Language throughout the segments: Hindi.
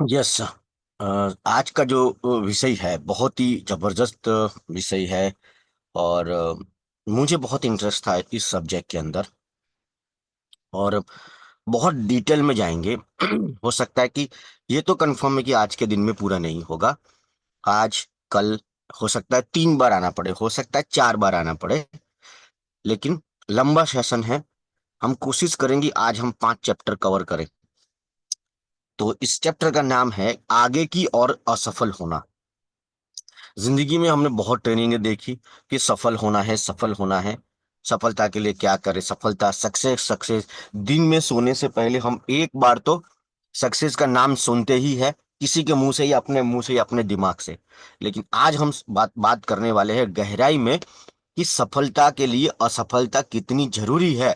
यस। आज का जो विषय है बहुत ही जबरदस्त विषय है। और मुझे बहुत इंटरेस्ट था इस सब्जेक्ट के अंदर। और बहुत डिटेल में जाएंगे। हो सकता है कि ये तो कंफर्म है कि आज के दिन में पूरा नहीं होगा। आज कल हो सकता है 3 बार आना पड़े, हो सकता है 4 बार आना पड़े। लेकिन लंबा सेशन है। हम कोशिश करेंगे आज हम 5 चैप्टर कवर करें। तो इस चैप्टर का नाम है आगे की और असफल होना। जिंदगी में हमने बहुत ट्रेनिंगें देखी कि सफल होना है, सफल होना है। सफलता के लिए क्या करें, सफलता, सक्सेस, सक्सेस। दिन में सोने से पहले हम एक बार तो सक्सेस का नाम सुनते ही है, किसी के मुंह से या अपने मुंह से या अपने दिमाग से। लेकिन आज हम बात बात करने वाले हैं गहराई में कि सफलता के लिए असफलता कितनी जरूरी है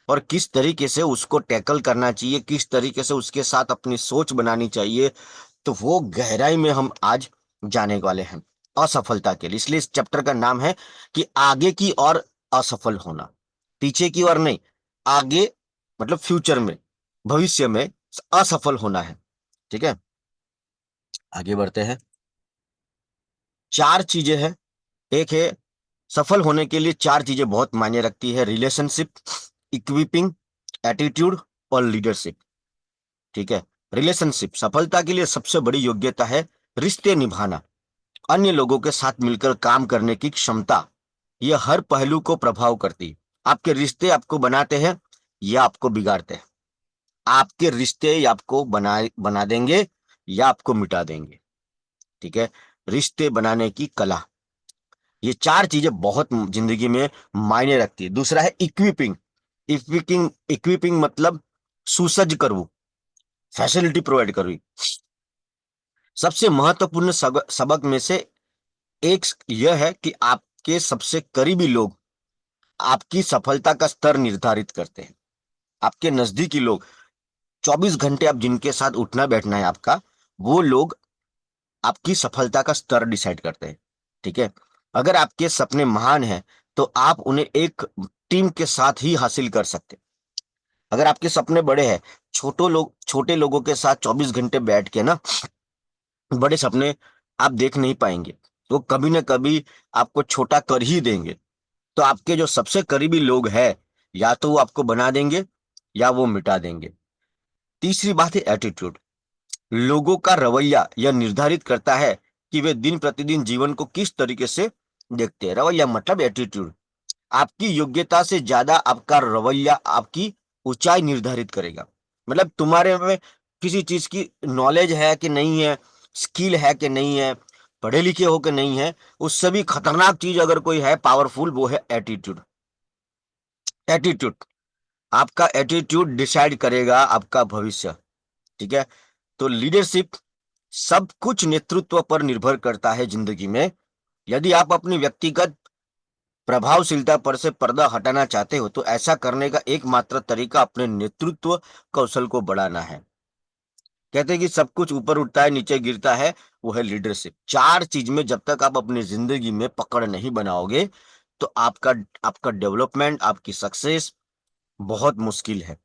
और किस तरीके से उसको टैकल करना चाहिए, किस तरीके से उसके साथ अपनी सोच बनानी चाहिए। तो वो गहराई में हम आज जाने वाले हैं असफलता के लिए। इसलिए इस चैप्टर का नाम है कि आगे की और असफल होना। पीछे की ओर नहीं, आगे मतलब फ्यूचर में, भविष्य में असफल होना है। ठीक है, आगे बढ़ते हैं। 4 चीजें हैं। एक है, सफल होने के लिए 4 चीजें बहुत मायने रखती है: रिलेशनशिप, इक्विपिंग, एटीट्यूड और लीडरशिप। ठीक है। रिलेशनशिप, सफलता के लिए सबसे बड़ी योग्यता है रिश्ते निभाना, अन्य लोगों के साथ मिलकर काम करने की क्षमता। यह हर पहलू को प्रभाव करती है। आपके रिश्ते आपको बनाते हैं या आपको बिगाड़ते हैं। आपके रिश्ते या आपको बना देंगे या आपको मिटा देंगे। ठीक है। रिश्ते बनाने की कला, ये 4 चीजें बहुत जिंदगी में मायने रखती है। दूसरा है इक्विपिंग। इक्विपिंग मतलब सुसज्ज करવું, फैसिलिटी प्रोवाइड करवी। सबसे महत्वपूर्ण सबक में से एक यह है कि आपके सबसे करीबी लोग आपकी सफलता का स्तर निर्धारित करते हैं। आपके नजदीकी लोग, 24 घंटे आप जिनके साथ उठना बैठना है आपका, वो लोग आपकी सफलता का स्तर डिसाइड करते हैं। ठीक है। अगर आपके सपने महान हैं तो आप उन्हें एक टीम के साथ ही हासिल कर सकते हैं। अगर आपके सपने बड़े हैं, छोटे लोगों के साथ 24 घंटे बैठ के ना बड़े सपने आप देख नहीं पाएंगे। वो कभी ना कभी आपको छोटा कर ही देंगे। तो आपके जो सबसे करीबी लोग हैं, या तो वो आपको बना देंगे या वो मिटा देंगे। तीसरी बात है एटीट्यूड। लोगों का रवैया यह निर्धारित करता है कि वे दिन प्रतिदिन जीवन को किस तरीके से देखते हैं। रवैया मतलब एटीट्यूड। आपकी योग्यता से ज्यादा आपका रवैया आपकी ऊंचाई निर्धारित करेगा। मतलब तुम्हारे में किसी चीज की नॉलेज है कि नहीं है, स्किल है कि नहीं है, पढ़े लिखे हो कि नहीं है, उससे भी खतरनाक चीज अगर कोई है पावरफुल, वो है एटीट्यूड। एटीट्यूड, आपका एटीट्यूड डिसाइड करेगा आपका भविष्य। ठीक है। तो लीडरशिप, सब कुछ नेतृत्व पर निर्भर करता है जिंदगी में। यदि आप अपनी व्यक्तिगत प्रभावशीलता पर से पर्दा हटाना चाहते हो तो ऐसा करने का एकमात्र तरीका अपने नेतृत्व कौशल को बढ़ाना है। कहते हैं कि सब कुछ ऊपर उठता है नीचे गिरता है, वो है लीडरशिप। 4 चीज में जब तक आप अपनी जिंदगी में पकड़ नहीं बनाओगे तो आपका आपका डेवलपमेंट, आपकी सक्सेस बहुत मुश्किल है।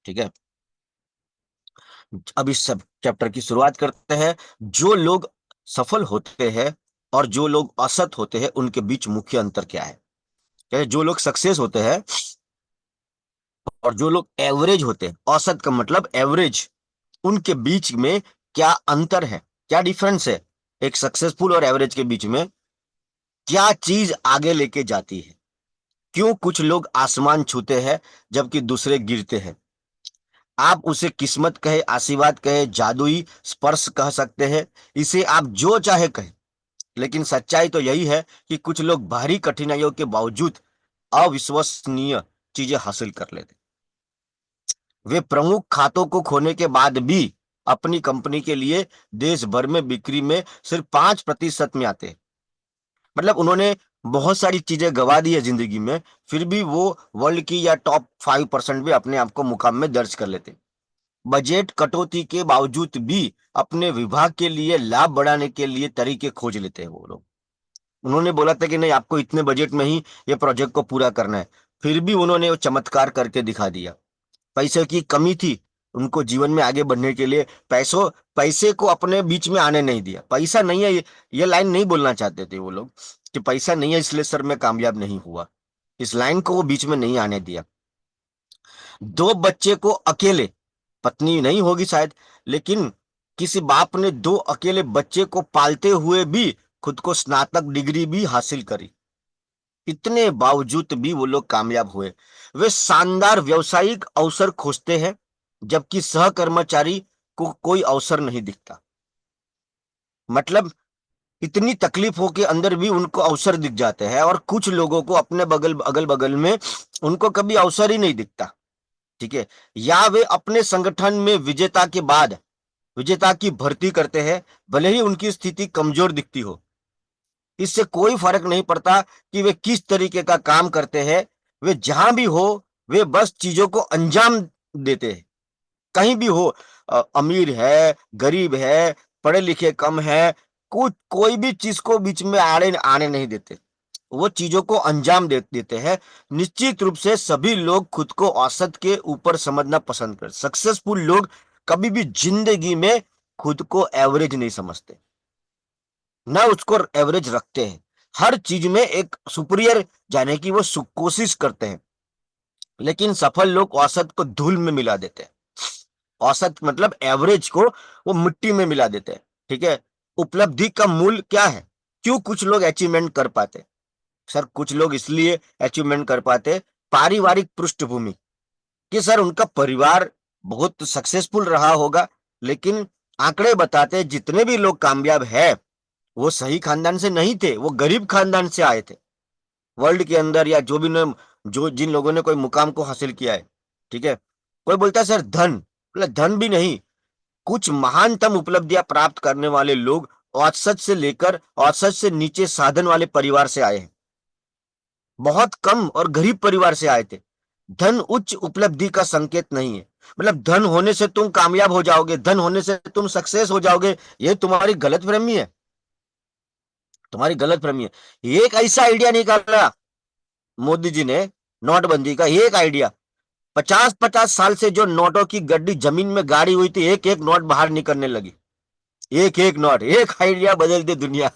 ठीक है। अब इस सब चैप्टर की शुरुआत करते हैं। जो लोग सफल होते हैं और जो लोग असत होते हैं उनके बीच मुख्य अंतर क्या है। जो लोग सक्सेस होते हैं और जो लोग एवरेज होते हैं, औसत का मतलब एवरेज, उनके बीच में क्या अंतर है, क्या डिफरेंस है एक सक्सेसफुल और एवरेज के बीच में। क्या चीज आगे लेके जाती है, क्यों कुछ लोग आसमान छूते हैं जबकि दूसरे गिरते हैं। आप उसे किस्मत कहे, आशीर्वाद कहे, जादुई स्पर्श कह सकते हैं, इसे आप जो चाहे कहें। लेकिन सच्चाई तो यही है कि कुछ लोग भारी कठिनाइयों के बावजूद अविश्वसनीय चीजें हासिल कर लेते। वे प्रमुख खातों को खोने के बाद भी अपनी कंपनी के लिए देश भर में बिक्री में सिर्फ 5% में आते हैं। मतलब उन्होंने बहुत सारी चीजें गवा दी है जिंदगी में, फिर भी वो वर्ल्ड की या टॉप 5% भी अपने आप को मुकाम में दर्ज कर लेते। बजट कटौती के बावजूद भी अपने विभाग के लिए लाभ बढ़ाने के लिए तरीके खोज लेते हैं वो लोग। उन्होंने बोला था कि नहीं, आपको इतने बजट में ही ये प्रोजेक्ट को पूरा करना है, फिर भी उन्होंने वो चमत्कार करके दिखा दिया। पैसे की कमी थी, उनको जीवन में आगे बढ़ने के लिए पैसे को अपने बीच में आने नहीं दिया। पैसा नहीं है, ये लाइन नहीं बोलना चाहते थे वो लोग कि पैसा नहीं है इसलिए सर मैं कामयाब नहीं हुआ। इस लाइन को वो बीच में नहीं आने दिया। दो बच्चे को अकेले, पत्नी नहीं होगी शायद, लेकिन किसी बाप ने दो अकेले बच्चे को पालते हुए भी खुद को स्नातक डिग्री भी हासिल करी। इतने बावजूद भी वो लोग कामयाब हुए। वे शानदार व्यावसायिक अवसर खोजते हैं, जबकि सहकर्मचारी को कोई अवसर नहीं दिखता। मतलब इतनी तकलीफों के अंदर भी उनको अवसर दिख जाते हैं, और कुछ लोगों को अपने अगल बगल में उनको कभी अवसर ही नहीं दिखता। ठीक है, या वे अपने संगठन में विजेता की भर्ती करते हैं, भले ही उनकी स्थिति कमजोर दिखती हो। इससे कोई फर्क नहीं पड़ता कि वे किस तरीके का काम करते हैं, वे जहां भी हो वे बस चीजों को अंजाम देते हैं। कहीं भी हो, अमीर है, गरीब है, पढ़े लिखे कम है, कोई भी चीज को बीच में आड़े आने नहीं देते। वो चीजों को अंजाम देते हैं। निश्चित रूप से सभी लोग खुद को औसत के ऊपर समझना पसंद करते। सक्सेसफुल लोग कभी भी जिंदगी में खुद को एवरेज नहीं समझते, ना उसको एवरेज रखते हैं। हर चीज में एक सुपीरियर जाने की वो कोशिश करते हैं। लेकिन सफल लोग औसत को धूल में मिला देते हैं। औसत मतलब एवरेज को वो मिट्टी में मिला देते हैं। ठीक है, उपलब्धि का मूल्य क्या है? क्यों कुछ लोग अचीवमेंट कर पाते? सर कुछ लोग इसलिए अचीवमेंट कर पाते, पारिवारिक पृष्ठभूमि, कि सर उनका परिवार बहुत सक्सेसफुल रहा होगा। लेकिन आंकड़े बताते जितने भी लोग कामयाब है वो सही खानदान से नहीं थे, वो गरीब खानदान से आए थे। वर्ल्ड के अंदर या जो जिन लोगों ने कोई मुकाम को हासिल किया है, ठीक है, कोई बोलता है सर धन, मतलब धन भी नहीं। कुछ महानतम उपलब्धियां प्राप्त करने वाले लोग औसत से नीचे साधन वाले परिवार से आए हैं। बहुत कम और गरीब परिवार से आए थे। धन उच्च उपलब्धि का संकेत नहीं है। मतलब धन होने से तुम कामयाब हो जाओगे, धन होने से तुम सक्सेस हो जाओगे, ये तुम्हारी गलतफहमी है। तुम्हारी गलतफहमी है। ये एक ऐसा आइडिया निकाला मोदी जी ने, नोटबंदी का एक आइडिया। 50-50 साल से जो नोटों की गड्डी जमीन में गाड़ी हुई थी, एक एक नोट बाहर निकलने लगी। एक एक नोट, एक आइडिया बदल दी दुनिया।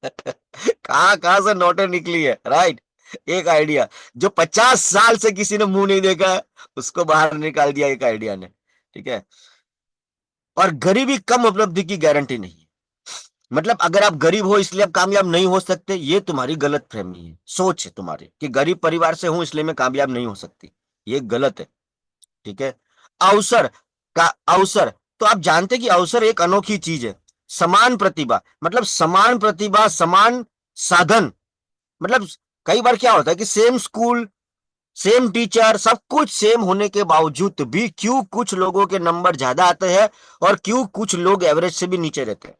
कहां कहां से नोटें निकली है, राइट। एक आइडिया जो 50 साल से किसी ने मुंह नहीं देखा, उसको बाहर निकाल दिया एक आइडिया ने। ठीक है, और गरीबी कम उपलब्धि की गारंटी नहीं है। मतलब अगर आप गरीब हो इसलिए आप कामयाब नहीं हो सकते, ये तुम्हारी गलत फहमी है, सोच है तुम्हारी कि गरीब परिवार से हूं इसलिए मैं कामयाब नहीं हो सकती। ये गलत है। ठीक है, अवसर का अवसर, तो आप जानते हैं कि अवसर एक अनोखी चीज है। समान प्रतिभा, मतलब समान प्रतिभा, समान साधन। मतलब कई बार क्या होता है कि सेम स्कूल, सेम टीचर, सब कुछ सेम होने के बावजूद भी क्यों कुछ लोगों के नंबर ज्यादा आते हैं और क्यों कुछ लोग एवरेज से भी नीचे रहते हैं।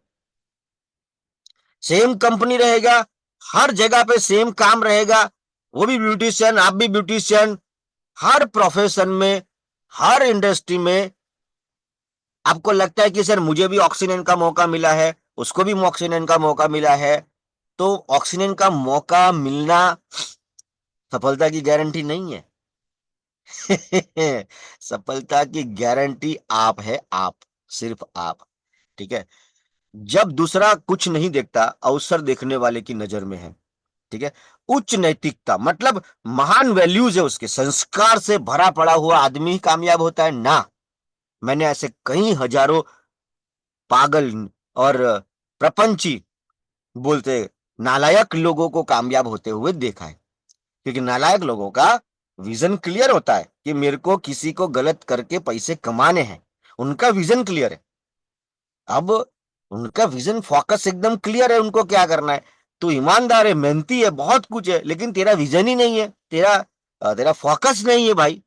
सेम कंपनी रहेगा, हर जगह पे सेम काम रहेगा, वो भी ब्यूटिशियन, आप भी ब्यूटिशियन, हर प्रोफेशन में, हर इंडस्ट्री में आपको लगता है कि सर मुझे भी ऑक्सीजन का मौका मिला है, उसको भी ऑक्सीजन का मौका मिला है। तो ऑक्सीजन का मौका मिलना सफलता की गारंटी नहीं है। सफलता की गारंटी आप है, आप, सिर्फ आप। ठीक है, जब दूसरा कुछ नहीं देखता, अवसर देखने वाले की नजर में है। ठीक है, उच्च नैतिकता, मतलब महान वैल्यूज है, उसके संस्कार से भरा पड़ा हुआ आदमी ही कामयाब होता है ना। मैंने ऐसे कई हजारों पागल और प्रपंची बोलते नालायक लोगों को कामयाब होते हुए देखा है। क्योंकि नालायक लोगों का विजन क्लियर होता है कि मेरे को किसी को गलत करके पैसे कमाने हैं। उनका विजन क्लियर है। अब उनका विजन फोकस एकदम क्लियर है, उनको क्या करना है। तू ईमानदार है, मेहनती है, बहुत कुछ है, लेकिन तेरा विजन ही नहीं है, तेरा फोकस नहीं है भाई।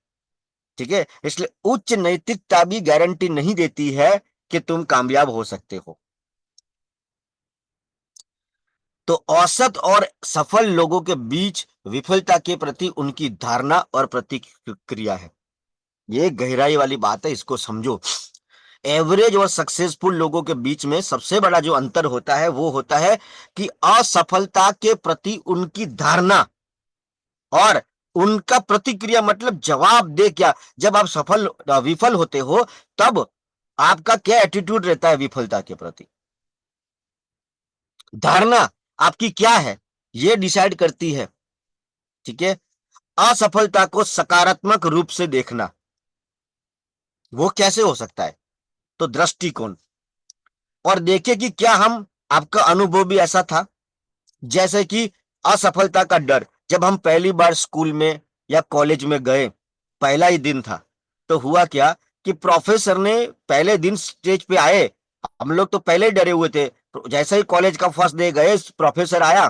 ठीक है, इसलिए उच्च नैतिकता भी गारंटी नहीं देती है कि तुम कामयाब हो सकते हो। तो औसत और सफल लोगों के बीच विफलता के प्रति उनकी धारणा और प्रतिक्रिया है। ये गहराई वाली बात है, इसको समझो। एवरेज और सक्सेसफुल लोगों के बीच में सबसे बड़ा जो अंतर होता है वो होता है कि असफलता के प्रति उनकी धारणा और उनका प्रतिक्रिया मतलब जवाब दे क्या। जब आप सफल विफल होते हो तब आपका क्या एटीट्यूड रहता है विफलता के प्रति, धारणा आपकी क्या है, ये डिसाइड करती है। ठीक है। असफलता को सकारात्मक रूप से देखना, वो कैसे हो सकता है, तो दृष्टिकोण। और देखिए कि क्या हम, आपका अनुभव भी ऐसा था, जैसे कि असफलता का डर। जब हम पहली बार स्कूल में या कॉलेज में गए, पहला ही दिन था, तो हुआ क्या कि प्रोफेसर ने पहले दिन स्टेज पे आए, हम लोग तो पहले ही डरे हुए थे। तो जैसे ही कॉलेज का फर्स्ट डे गए, प्रोफेसर आया,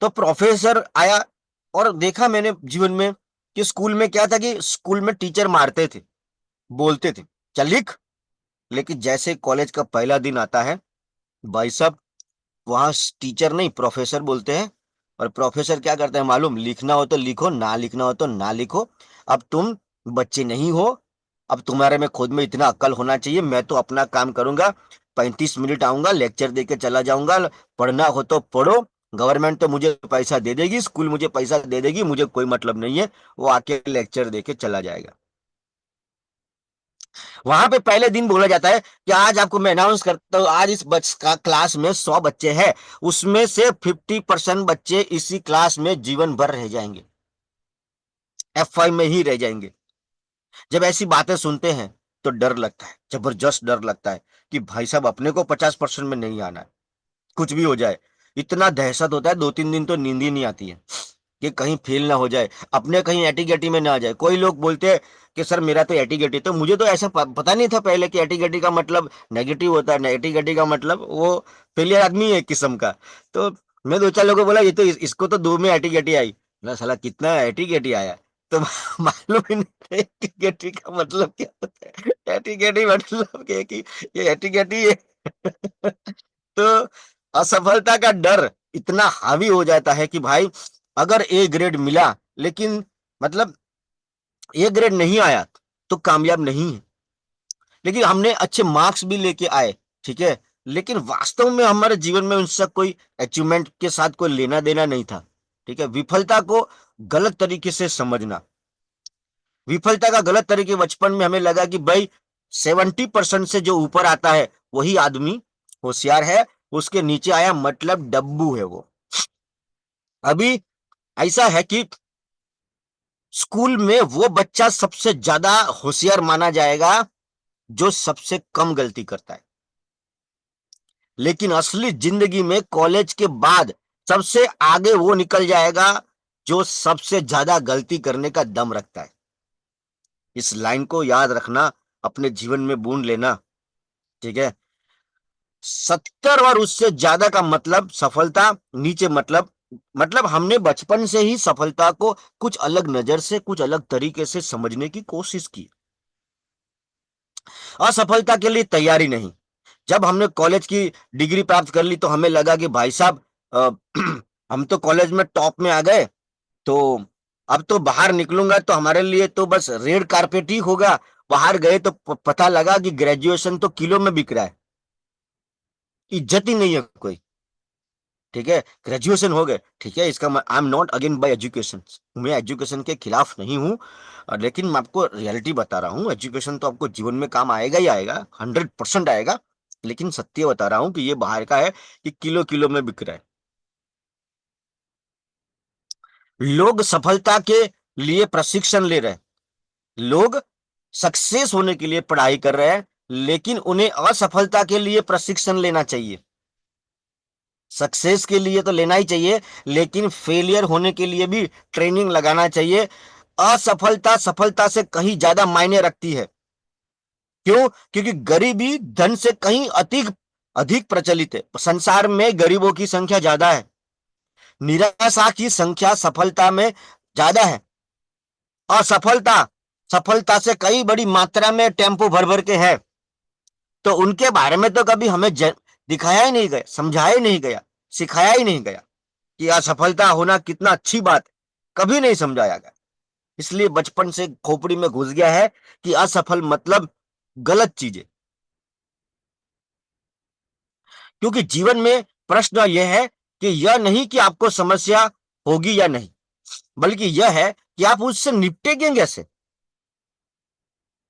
तो प्रोफेसर आया और देखा मैंने जीवन में कि स्कूल में क्या था कि स्कूल में टीचर मारते थे, बोलते थे चल लिख। लेकिन जैसे कॉलेज का पहला दिन आता है, भाई साहब, वहां टीचर नहीं प्रोफेसर बोलते हैं। और प्रोफेसर क्या करते हैं मालूम, लिखना हो तो लिखो, ना लिखना हो तो ना लिखो। अब तुम बच्चे नहीं हो, अब तुम्हारे में खुद में इतना अक्ल होना चाहिए। मैं तो अपना काम करूंगा, 35 मिनट आऊंगा, लेक्चर दे के चला जाऊंगा, पढ़ना हो तो पढ़ो, गवर्नमेंट तो मुझे पैसा दे देगी, स्कूल मुझे पैसा दे देगी, मुझे कोई मतलब नहीं है। वो आके लेक्चर दे के चला जाएगा। वहां पे पहले दिन बोला जाता है कि आज आपको मैं अनाउंस करता हूं, आज इस बच का क्लास में 100 बच्चे हैं, उसमें से 50% बच्चे इसी क्लास में जीवन भर रह जाएंगे, F5 में ही रह जाएंगे। जब ऐसी बातें सुनते हैं तो डर लगता है, जबरदस्त डर लगता है कि भाई साहब अपने को 50% में नहीं आना है, कुछ भी हो जाए। इतना दहशत होता है, 2-3 दिन तो नींद ही नहीं आती है कि कहीं फेल ना हो जाए, अपने कहीं एटी गैटी में ना आ जाए। कोई लोग बोलते हैं कि सर मेरा तो एटी गैटी, तो मुझे तो ऐसा पता नहीं था पहले कि एटी गैटी का मतलब नेगेटिव होता है। एटी गैटी का मतलब वो फेलियर आदमी है एक किस्म का। तो मैं 2-4 लोगों को बोला ये तो इसको तो 2 में एटी गैटी आई ना, साला कितना एटी गैटी आया। तो मालूम ही नहीं एटी गैटी का मतलब क्या होता है। एटी गैटी मतलब क्या कि ये एटी गैटी है। तो असफलता का डर इतना हावी हो जाता है कि भाई अगर ए ग्रेड मिला, लेकिन मतलब ए ग्रेड नहीं आया तो कामयाब नहीं है। लेकिन हमने अच्छे मार्क्स भी लेके आए, ठीक है, लेकिन वास्तव में हमारे जीवन में उनसे कोई अचीवमेंट के साथ कोई लेना देना नहीं था। ठीक है। विफलता को गलत तरीके से समझना, विफलता का गलत तरीके, बचपन में हमें लगा कि भाई 70% से जो ऊपर आता है वही आदमी होशियार है, उसके नीचे आया मतलब डब्बू है वो। अभी ऐसा है कि स्कूल में वो बच्चा सबसे ज्यादा होशियार माना जाएगा जो सबसे कम गलती करता है। लेकिन असली जिंदगी में कॉलेज के बाद सबसे आगे वो निकल जाएगा जो सबसे ज्यादा गलती करने का दम रखता है। इस लाइन को याद रखना, अपने जीवन में बूंद लेना। ठीक है। 70 और उससे ज्यादा का मतलब सफलता, नीचे मतलब हमने बचपन से ही सफलता को कुछ अलग नजर से, कुछ अलग तरीके से समझने की कोशिश की। असफलता के लिए तैयारी नहीं। जब हमने कॉलेज की डिग्री प्राप्त कर ली तो हमें लगा कि भाई साहब अ, हम तो कॉलेज में टॉप में आ गए, तो अब तो बाहर निकलूंगा तो हमारे लिए तो बस रेड कारपेट ही होगा। बाहर गए तो पता लगा कि ग्रेजुएशन तो किलो में बिक रहा है, इज्जत ही नहीं है कोई। ठीक है। ग्रेजुएशन हो गए, ठीक है, इसका I am not again bye education, मैं एजुकेशन के खिलाफ नहीं हूं। लेकिन मैं आपको रियलिटी बता रहा हूँ, एजुकेशन तो आपको जीवन में काम आएगा ही आएगा, 100% आएगा। लेकिन सत्य बता रहा हूं कि ये बाहर का है कि किलो किलो में बिक रहा है। लोग सफलता के लिए प्रशिक्षण ले रहे हैं, लोग सक्सेस होने के लिए पढ़ाई कर रहे हैं, लेकिन उन्हें असफलता के लिए प्रशिक्षण लेना चाहिए। सक्सेस के लिए तो लेना ही चाहिए, लेकिन फेलियर होने के लिए भी ट्रेनिंग लगाना चाहिए। असफलता सफलता से कहीं ज्यादा मायने रखती है। क्यों? क्योंकि गरीबी धन से कहीं अधिक अधिक प्रचलित है, संसार में गरीबों की संख्या ज्यादा है, निराशा की संख्या सफलता में ज्यादा है। असफलता सफलता से कई बड़ी मात्रा में टेम्पो भर भर के है। तो उनके बारे में तो कभी हमें दिखाया ही नहीं गया, समझाया ही नहीं गया, सिखाया ही नहीं गया कि असफलता होना कितना अच्छी बात है, कभी नहीं समझाया गया। इसलिए बचपन से खोपड़ी में घुस गया है कि असफल मतलब गलत चीजें। क्योंकि जीवन में प्रश्न यह है कि यह नहीं कि आपको समस्या होगी या नहीं, बल्कि यह है कि आप उससे निपटेंगे कैसे।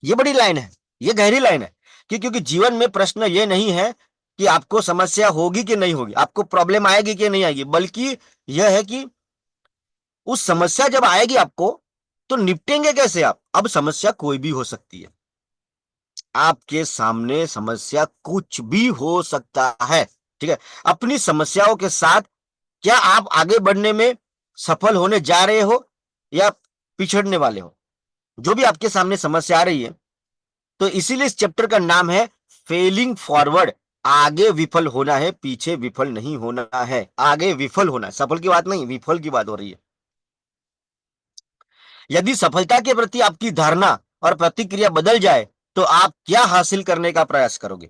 ये बड़ी लाइन है, ये गहरी लाइन है कि क्योंकि जीवन में प्रश्न ये नहीं है कि आपको समस्या होगी कि नहीं होगी, आपको प्रॉब्लम आएगी कि नहीं आएगी, बल्कि यह है कि उस समस्या जब आएगी आपको तो निपटेंगे कैसे आप। अब समस्या कोई भी हो सकती है, आपके सामने समस्या कुछ भी हो सकता है, ठीक है। अपनी समस्याओं के साथ क्या आप आगे बढ़ने में सफल होने जा रहे हो या पिछड़ने वाले हो। जो भी आपके सामने समस्या आ रही है, तो इसीलिए इस चैप्टर का नाम है फेलिंग फॉरवर्ड। आगे विफल होना है, पीछे विफल नहीं होना है, आगे विफल होना है। सफल की बात नहीं, विफल की बात हो रही है। यदि सफलता के प्रति आपकी धारणा और प्रतिक्रिया बदल जाए तो आप क्या हासिल करने का प्रयास करोगे।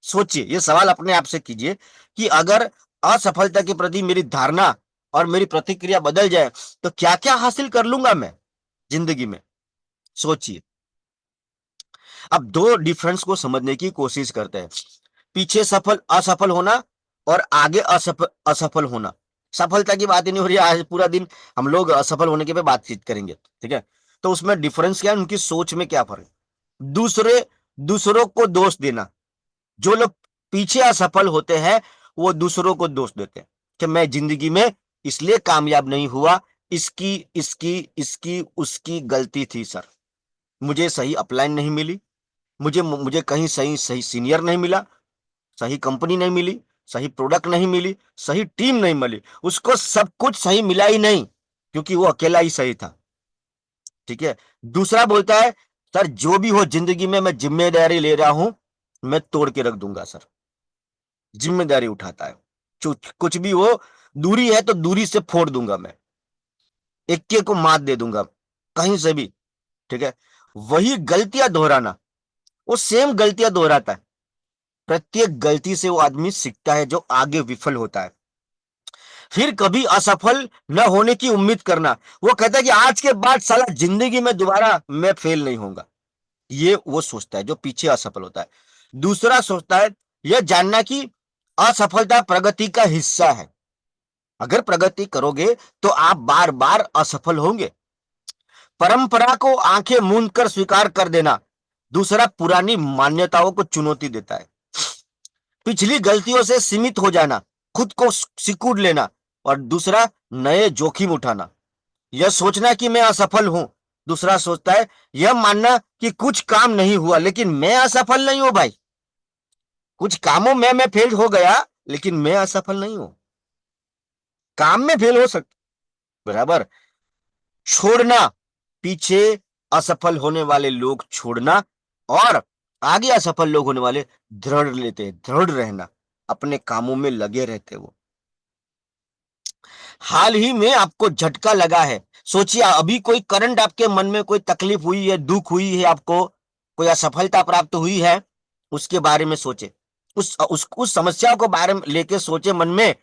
सोचिए, यह सवाल अपने आप से कीजिए कि अगर असफलता के प्रति मेरी धारणा और मेरी प्रतिक्रिया बदल जाए तो क्या क्या हासिल कर लूंगा मैं जिंदगी में। सोचिए। अब दो डिफरेंस को समझने की कोशिश करते हैं। पीछे सफल असफल होना और आगे असफल असफल होना। सफलता की बात ही नहीं हो रही है, आज पूरा दिन हम लोग असफल होने के पे बातचीत करेंगे, ठीक है। तो उसमें डिफरेंस क्या है, उनकी सोच में क्या फर्क है। दूसरों को दोष देना। जो लोग पीछे असफल होते हैं वो दूसरों को दोष देते हैं कि मैं जिंदगी में इसलिए कामयाब नहीं हुआ, इसकी इसकी इसकी उसकी गलती थी सर। मुझे सही अपलाइन नहीं मिली, मुझे मुझे कहीं सही सही सीनियर नहीं मिला, सही कंपनी नहीं मिली, सही प्रोडक्ट नहीं मिली, सही टीम नहीं मिली। उसको सब कुछ सही मिला ही नहीं क्योंकि वो अकेला ही सही था, ठीक है। दूसरा बोलता है सर जो भी हो जिंदगी में मैं जिम्मेदारी ले रहा हूं, मैं तोड़ के रख दूंगा सर। जिम्मेदारी उठाता है, कुछ भी हो, दूरी है तो दूरी से फोड़ दूंगा मैं, इक्के को मात दे दूंगा कहीं से भी, ठीक है। वही गलतियां दोहराना, वो सेम गलतियां दोहराता है। प्रत्येक गलती से वो आदमी सीखता है जो आगे विफल होता है। फिर कभी असफल न होने की उम्मीद करना। वो कहता है कि आज के बाद साला जिंदगी में दोबारा मैं फेल नहीं होऊंगा। ये वो सोचता है जो पीछे असफल होता है। दूसरा सोचता है यह जानना कि असफलता प्रगति का हिस्सा है। अगर प्रगति करोगे तो आप बार बार असफल होंगे। परंपरा को आंखें मूंद कर स्वीकार कर देना। दूसरा पुरानी मान्यताओं को चुनौती देता है। पिछली गलतियों से सीमित हो जाना, खुद को सिकुड़ लेना। और दूसरा नए जोखिम उठाना। यह सोचना कि मैं असफल हूं। दूसरा सोचता है यह मानना कि कुछ काम नहीं हुआ लेकिन मैं असफल नहीं हूं भाई। कुछ कामों में मैं फेल हो गया लेकिन मैं असफल नहीं हूं। काम में फेल हो सकता, बराबर। छोड़ना, पीछे असफल होने वाले लोग छोड़ना और आगे असफल लोग होने वाले दृढ़ लेते, दृढ़ रहना, अपने कामों में लगे रहते वो। हाल ही में आपको झटका लगा है, सोचिए अभी कोई करंट आपके मन में कोई तकलीफ हुई है, दुख हुई है, आपको कोई असफलता प्राप्त हुई है, उसके बारे में सोचे। उस समस्या को बारे में लेके सोचे मन में,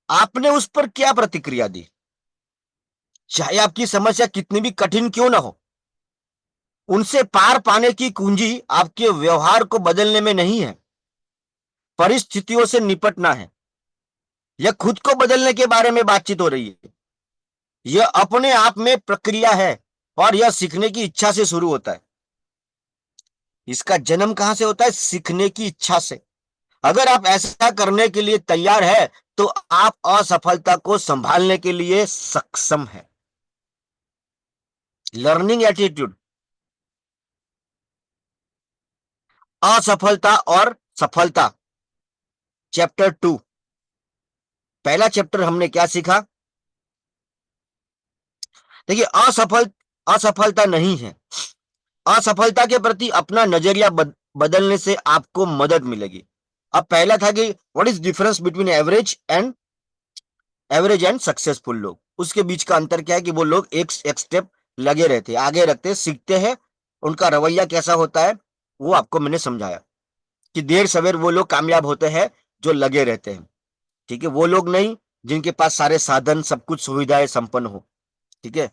आपने उस पर क्या प्रतिक्रिया दी। चाहे आपकी समस्या कितनी भी कठिन क्यों ना हो, उनसे पार पाने की कुंजी आपके व्यवहार को बदलने में नहीं है, परिस्थितियों से निपटना है। यह खुद को बदलने के बारे में बातचीत हो रही है। यह अपने आप में प्रक्रिया है और यह सीखने की इच्छा से शुरू होता है। इसका जन्म कहां से होता है, सीखने की इच्छा से। अगर आप ऐसा करने के लिए तैयार है तो आप असफलता को संभालने के लिए सक्षम है। Learning attitude. असफलता और सफलता, चैप्टर 2। पहला चैप्टर हमने क्या सीखा, देखिए असफलता नहीं है। असफलता के प्रति अपना नजरिया बदलने से आपको मदद मिलेगी। अब पहला था कि what is difference between average and successful लोग। उसके बीच का अंतर क्या है कि वो लोग एक स्टेप लगे रहते हैं, आगे रखते हैं, सीखते हैं। उनका रवैया कैसा होता है वो आपको मैंने समझाया कि देर सवेर वो लोग कामयाब होते हैं जो लगे रहते हैं, ठीक है। वो लोग नहीं जिनके पास सारे साधन सब कुछ सुविधाएं संपन्न हो, ठीक है।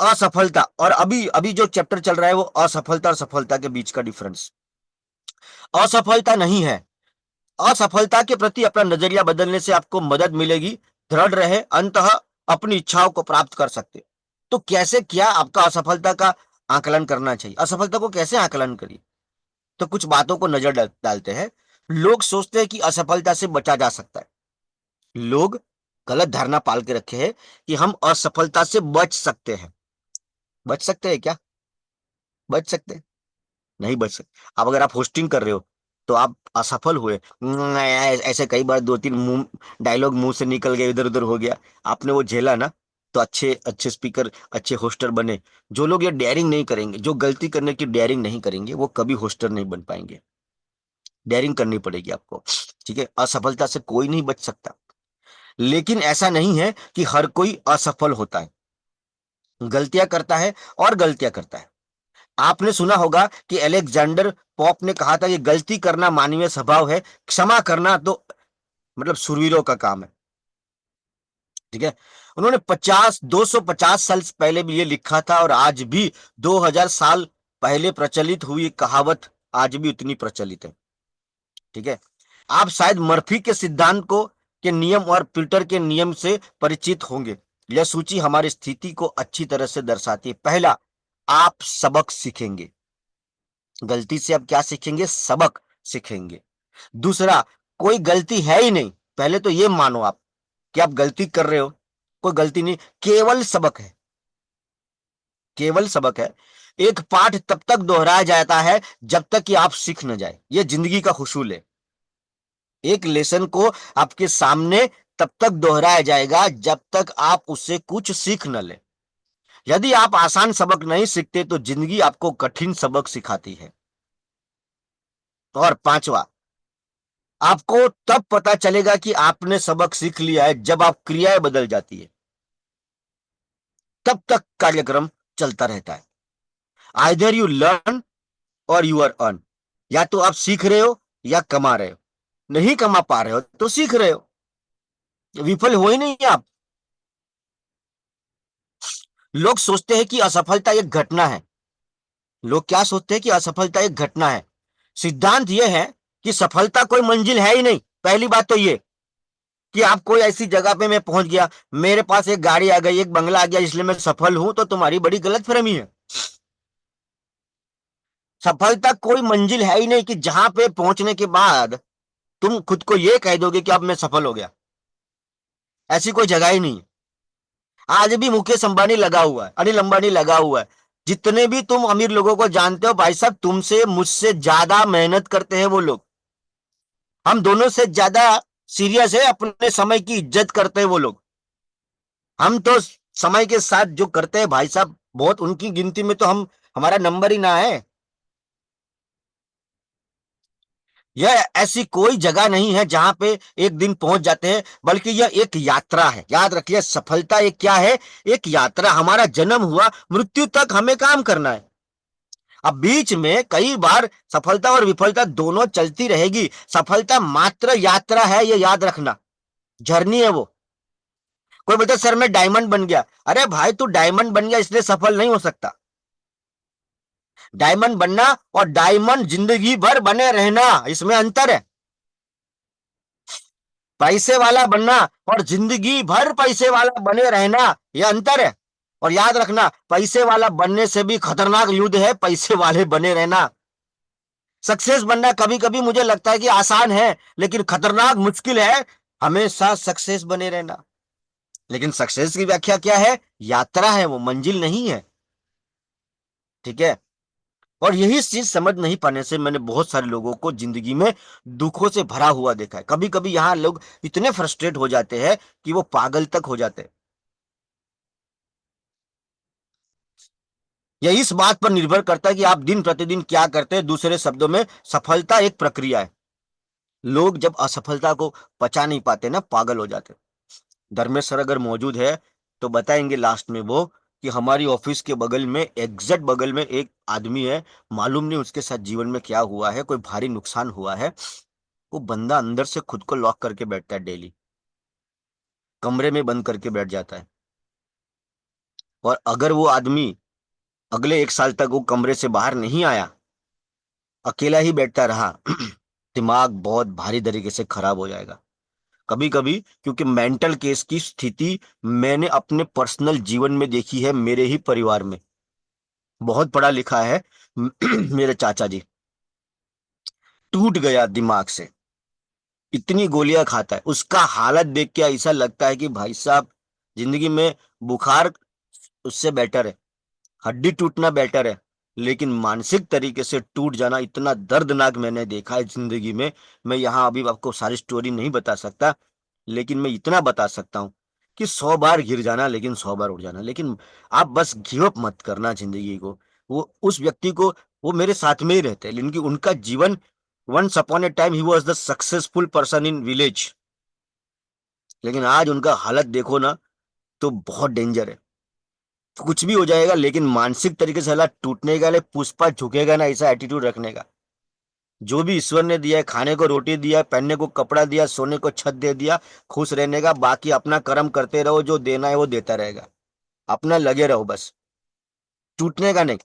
असफलता और अभी अभी जो चैप्टर चल रहा है वो असफलता और सफलता के बीच का डिफरेंस। असफलता नहीं है। असफलता के प्रति अपना नजरिया बदलने से आपको मदद मिलेगी, दृढ़ रहे, अंततः अपनी इच्छाओं को प्राप्त कर सकते हो। तो कैसे क्या आपका असफलता का आकलन करना चाहिए, असफलता को कैसे आकलन करिए? तो कुछ बातों को नजर डालते हैं। लोग सोचते हैं कि असफलता से बचा जा सकता है। लोग गलत धारणा पाल के रखे हैं कि हम असफलता से बच सकते हैं। बच सकते हैं क्या? बच सकते हैं? नहीं बच सकते। अब अगर आप होस्टिंग कर रहे हो तो आप असफल हुए, ऐसे कई बार दो तीन मुंह डायलॉग मुंह से निकल गए, इधर उधर हो गया, आपने वो झेला ना, तो अच्छे अच्छे स्पीकर, अच्छे होस्टर बने। जो लोग ये डेयरिंग नहीं करेंगे, जो गलती करने की डेयरिंग नहीं करेंगे, वो कभी होस्टर नहीं बन पाएंगे। डेयरिंग करनी पड़ेगी आपको। ठीक है, असफलता से कोई नहीं बच सकता। लेकिन ऐसा नहीं है कि हर कोई असफल होता है, गलतियां करता है और गलतियां करता है। आपने सुना होगा कि अलेक्जेंडर पोप ने कहा था कि गलती करना मानवीय स्वभाव है, क्षमा करना तो मतलब शूरवीरों का काम है। ठीक है, उन्होंने 250 साल पहले भी ये लिखा था, और आज भी 2000 साल पहले प्रचलित हुई कहावत आज भी उतनी प्रचलित है। ठीक है, आप शायद मर्फी के सिद्धांत को के नियम और पीटर के नियम से परिचित होंगे। यह सूची हमारी स्थिति को अच्छी तरह से दर्शाती है। पहला, आप सबक सीखेंगे। गलती से आप क्या सीखेंगे? सबक सीखेंगे। दूसरा, कोई गलती है ही नहीं। पहले तो ये मानो आप कि आप गलती कर रहे हो, कोई गलती नहीं, केवल सबक है, केवल सबक है। एक पाठ तब तक दोहराया जाता है जब तक कि आप सीख न जाए। यह जिंदगी का हुसूल है। एक लेसन को आपके सामने तब तक दोहराया जाएगा जब तक आप उससे कुछ सीख न ले। यदि आप आसान सबक नहीं सीखते तो जिंदगी आपको कठिन सबक सिखाती है। और पांचवा, आपको तब पता चलेगा कि आपने सबक सीख लिया है जब आप क्रियाएं बदल जाती है। तब तक कार्यक्रम चलता रहता है। आइदर यू लर्न और यू आर अर्न। या तो आप सीख रहे हो या कमा रहे हो। नहीं कमा पा रहे हो तो सीख रहे हो, विफल हो ही नहीं आप। लोग सोचते हैं कि असफलता एक घटना है। लोग क्या सोचते हैं कि असफलता एक घटना है। सिद्धांत यह है कि सफलता कोई मंजिल है ही नहीं। पहली बात तो ये कि आप कोई ऐसी जगह पे मैं पहुंच गया, मेरे पास एक गाड़ी आ गई, एक बंगला आ गया, इसलिए मैं सफल हूं, तो तुम्हारी बड़ी गलतफहमी है। सफलता कोई मंजिल है ही नहीं कि जहां पे पहुंचने के बाद तुम खुद को यह कह दोगे कि अब मैं सफल हो गया। ऐसी कोई जगह ही नहीं है। आज भी मुकेश अंबानी लगा हुआ है, अनिल अंबानी लगा हुआ है। जितने भी तुम अमीर लोगों को जानते हो भाई साहब, तुमसे मुझसे ज्यादा मेहनत करते हैं वो लोग। हम दोनों से ज्यादा सीरियस है, अपने समय की इज्जत करते हैं वो लोग। हम तो समय के साथ जो करते हैं भाई साहब, बहुत उनकी गिनती में तो हम, हमारा नंबर ही ना है। यह ऐसी कोई जगह नहीं है जहां पे एक दिन पहुंच जाते हैं, बल्कि यह एक यात्रा है। याद रखिए, सफलता एक क्या है? एक यात्रा। हमारा जन्म हुआ, मृत्यु तक हमें काम करना है। अब बीच में कई बार सफलता और विफलता दोनों चलती रहेगी। सफलता मात्र यात्रा है, यह याद रखना, जर्नी है वो। कोई बोलता सर मैं डायमंड बन गया। अरे भाई, तू डायमंड बन गया इसलिए सफल नहीं हो सकता। डायमंड बनना और डायमंड जिंदगी भर बने रहना, इसमें अंतर है। पैसे वाला बनना और जिंदगी भर पैसे वाला बने रहना, यह अंतर है। और याद रखना, पैसे वाला बनने से भी खतरनाक युद्ध है पैसे वाले बने रहना। सक्सेस बनना कभी कभी मुझे लगता है कि आसान है, लेकिन खतरनाक मुश्किल है हमेशा सक्सेस बने रहना। लेकिन सक्सेस की व्याख्या क्या है? यात्रा है, वो मंजिल नहीं है। ठीक है, और यही चीज समझ नहीं पाने से मैंने बहुत सारे लोगों को जिंदगी में दुखों से भरा हुआ देखा है। कभी कभी यहाँ लोग इतने फ्रस्ट्रेट हो जाते हैं कि वो पागल तक हो जाते हैं। यह इस बात पर निर्भर करता है कि आप दिन प्रतिदिन क्या करते हैं। दूसरे शब्दों में, सफलता एक प्रक्रिया है। लोग जब असफलता को पचा नहीं पाते ना, पागल हो जाते। धर्मेश सर अगर मौजूद है तो बताएंगे लास्ट में वो कि हमारी ऑफिस के बगल में, एग्जैक्ट बगल में एक आदमी है। मालूम नहीं उसके साथ जीवन में क्या हुआ है, कोई भारी नुकसान हुआ है। वो बंदा अंदर से खुद को लॉक करके बैठता है डेली, कमरे में बंद करके बैठ जाता है। और अगर वो आदमी अगले 1 साल तक वो कमरे से बाहर नहीं आया, अकेला ही बैठता रहा, दिमाग बहुत भारी तरीके से खराब हो जाएगा। कभी कभी, क्योंकि मेंटल केस की स्थिति मैंने अपने पर्सनल जीवन में देखी है, मेरे ही परिवार में। बहुत पढ़ा लिखा है मेरे चाचा जी, टूट गया दिमाग से, इतनी गोलियां खाता है, उसका हालत देख के ऐसा लगता है कि भाई साहब, जिंदगी में बुखार उससे बेटर है, हड्डी टूटना बेटर है, लेकिन मानसिक तरीके से टूट जाना इतना दर्दनाक मैंने देखा है जिंदगी में। मैं यहाँ अभी आपको सारी स्टोरी नहीं बता सकता, लेकिन मैं इतना बता सकता हूँ कि 100 बार गिर जाना लेकिन 100 बार उठ जाना, लेकिन आप बस गिव अप मत करना जिंदगी को। वो उस व्यक्ति को, वो मेरे साथ में ही रहते हैं, लेकिन उनका जीवन, वंस अपॉन ए टाइम ही was the successful person in village, लेकिन आज उनका हालत देखो ना, तो बहुत डेंजर है। कुछ भी हो जाएगा, लेकिन मानसिक तरीके से हालात टूटने का, ले पुष्पा झुकेगा ना, ऐसा एटीट्यूड रखने का। जो भी ईश्वर ने दिया है, खाने को रोटी दिया, पहनने को कपड़ा दिया, सोने को छत दे दिया, खुश रहने का, बाकी अपना कर्म करते रहो, जो देना है वो देता रहेगा, अपना लगे रहो बस, टूटने का नहीं।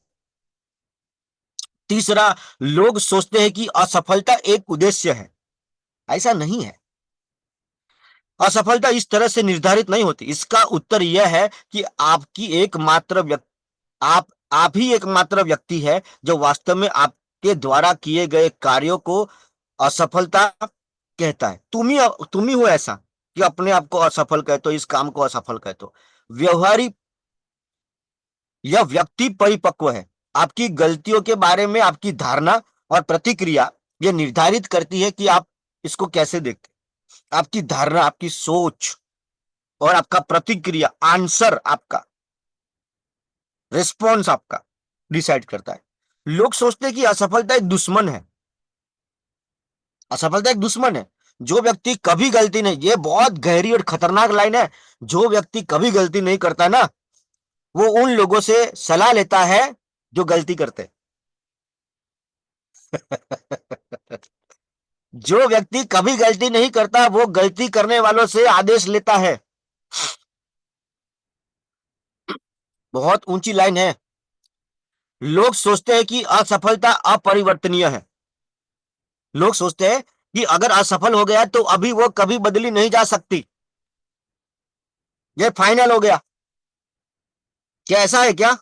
तीसरा, लोग सोचते हैं कि असफलता एक उद्देश्य है। ऐसा नहीं है। असफलता इस तरह से निर्धारित नहीं होती। इसका उत्तर यह है कि आपकी एकमात्र व्यक्ति, आप ही एकमात्र व्यक्ति है जो वास्तव में आपके द्वारा किए गए कार्यों को असफलता कहता है। तुम ही हो ऐसा कि अपने आप को असफल कहते हो, इस काम को असफल कहते हो। व्यवहारिक, यह व्यक्ति परिपक्व है। आपकी गलतियों के बारे में आपकी धारणा और प्रतिक्रिया यह निर्धारित करती है कि आप इसको कैसे देखते हैं। आपकी धारणा, आपकी सोच और आपका प्रतिक्रिया, आंसर आपका, रिस्पॉन्स आपका डिसाइड करता है। लोग सोचते हैं कि असफलता एक दुश्मन है। असफलता एक दुश्मन है। जो व्यक्ति कभी गलती नहीं, ये बहुत गहरी और खतरनाक लाइन है, जो व्यक्ति कभी गलती नहीं करता ना, वो उन लोगों से सलाह लेता है जो गलती करते। जो व्यक्ति कभी गलती नहीं करता, वो गलती करने वालों से आदेश लेता है। बहुत ऊंची लाइन है। लोग सोचते हैं कि असफलता अपरिवर्तनीय है। लोग सोचते हैं कि अगर असफल हो गया तो अभी वो कभी बदली नहीं जा सकती, ये फाइनल हो गया। क्या ऐसा है क्या?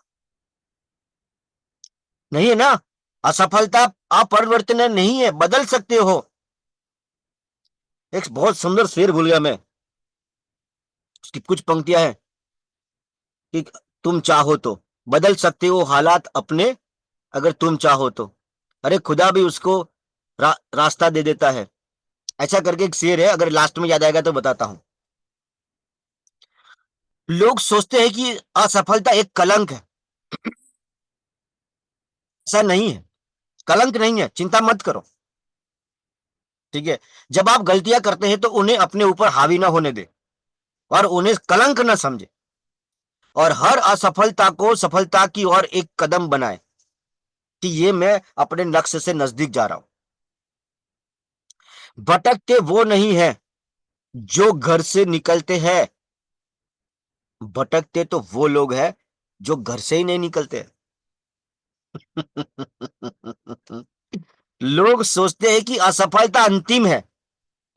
नहीं है ना। असफलता अपरिवर्तनीय नहीं है, बदल सकते हो। एक बहुत सुंदर शेर भूल गया मैं, उसकी कुछ पंक्तियां हैं कि तुम चाहो तो बदल सकते हो हालात अपने, अगर तुम चाहो तो। अरे खुदा भी उसको रास्ता दे देता है। ऐसा करके एक शेर है, अगर लास्ट में याद आएगा तो बताता हूं। लोग सोचते हैं कि असफलता एक कलंक है। ऐसा नहीं है, कलंक नहीं है, चिंता मत करो। ठीक है। जब आप गलतियां करते हैं तो उन्हें अपने ऊपर हावी ना होने दे और उन्हें कलंक ना समझे, और हर असफलता को सफलता की ओर एक कदम बनाए कि ये मैं अपने लक्ष्य से नजदीक जा रहा हूं। भटकते वो नहीं है जो घर से निकलते हैं, भटकते तो वो लोग हैं जो घर से ही नहीं निकलते। लोग सोचते हैं कि असफलता अंतिम है।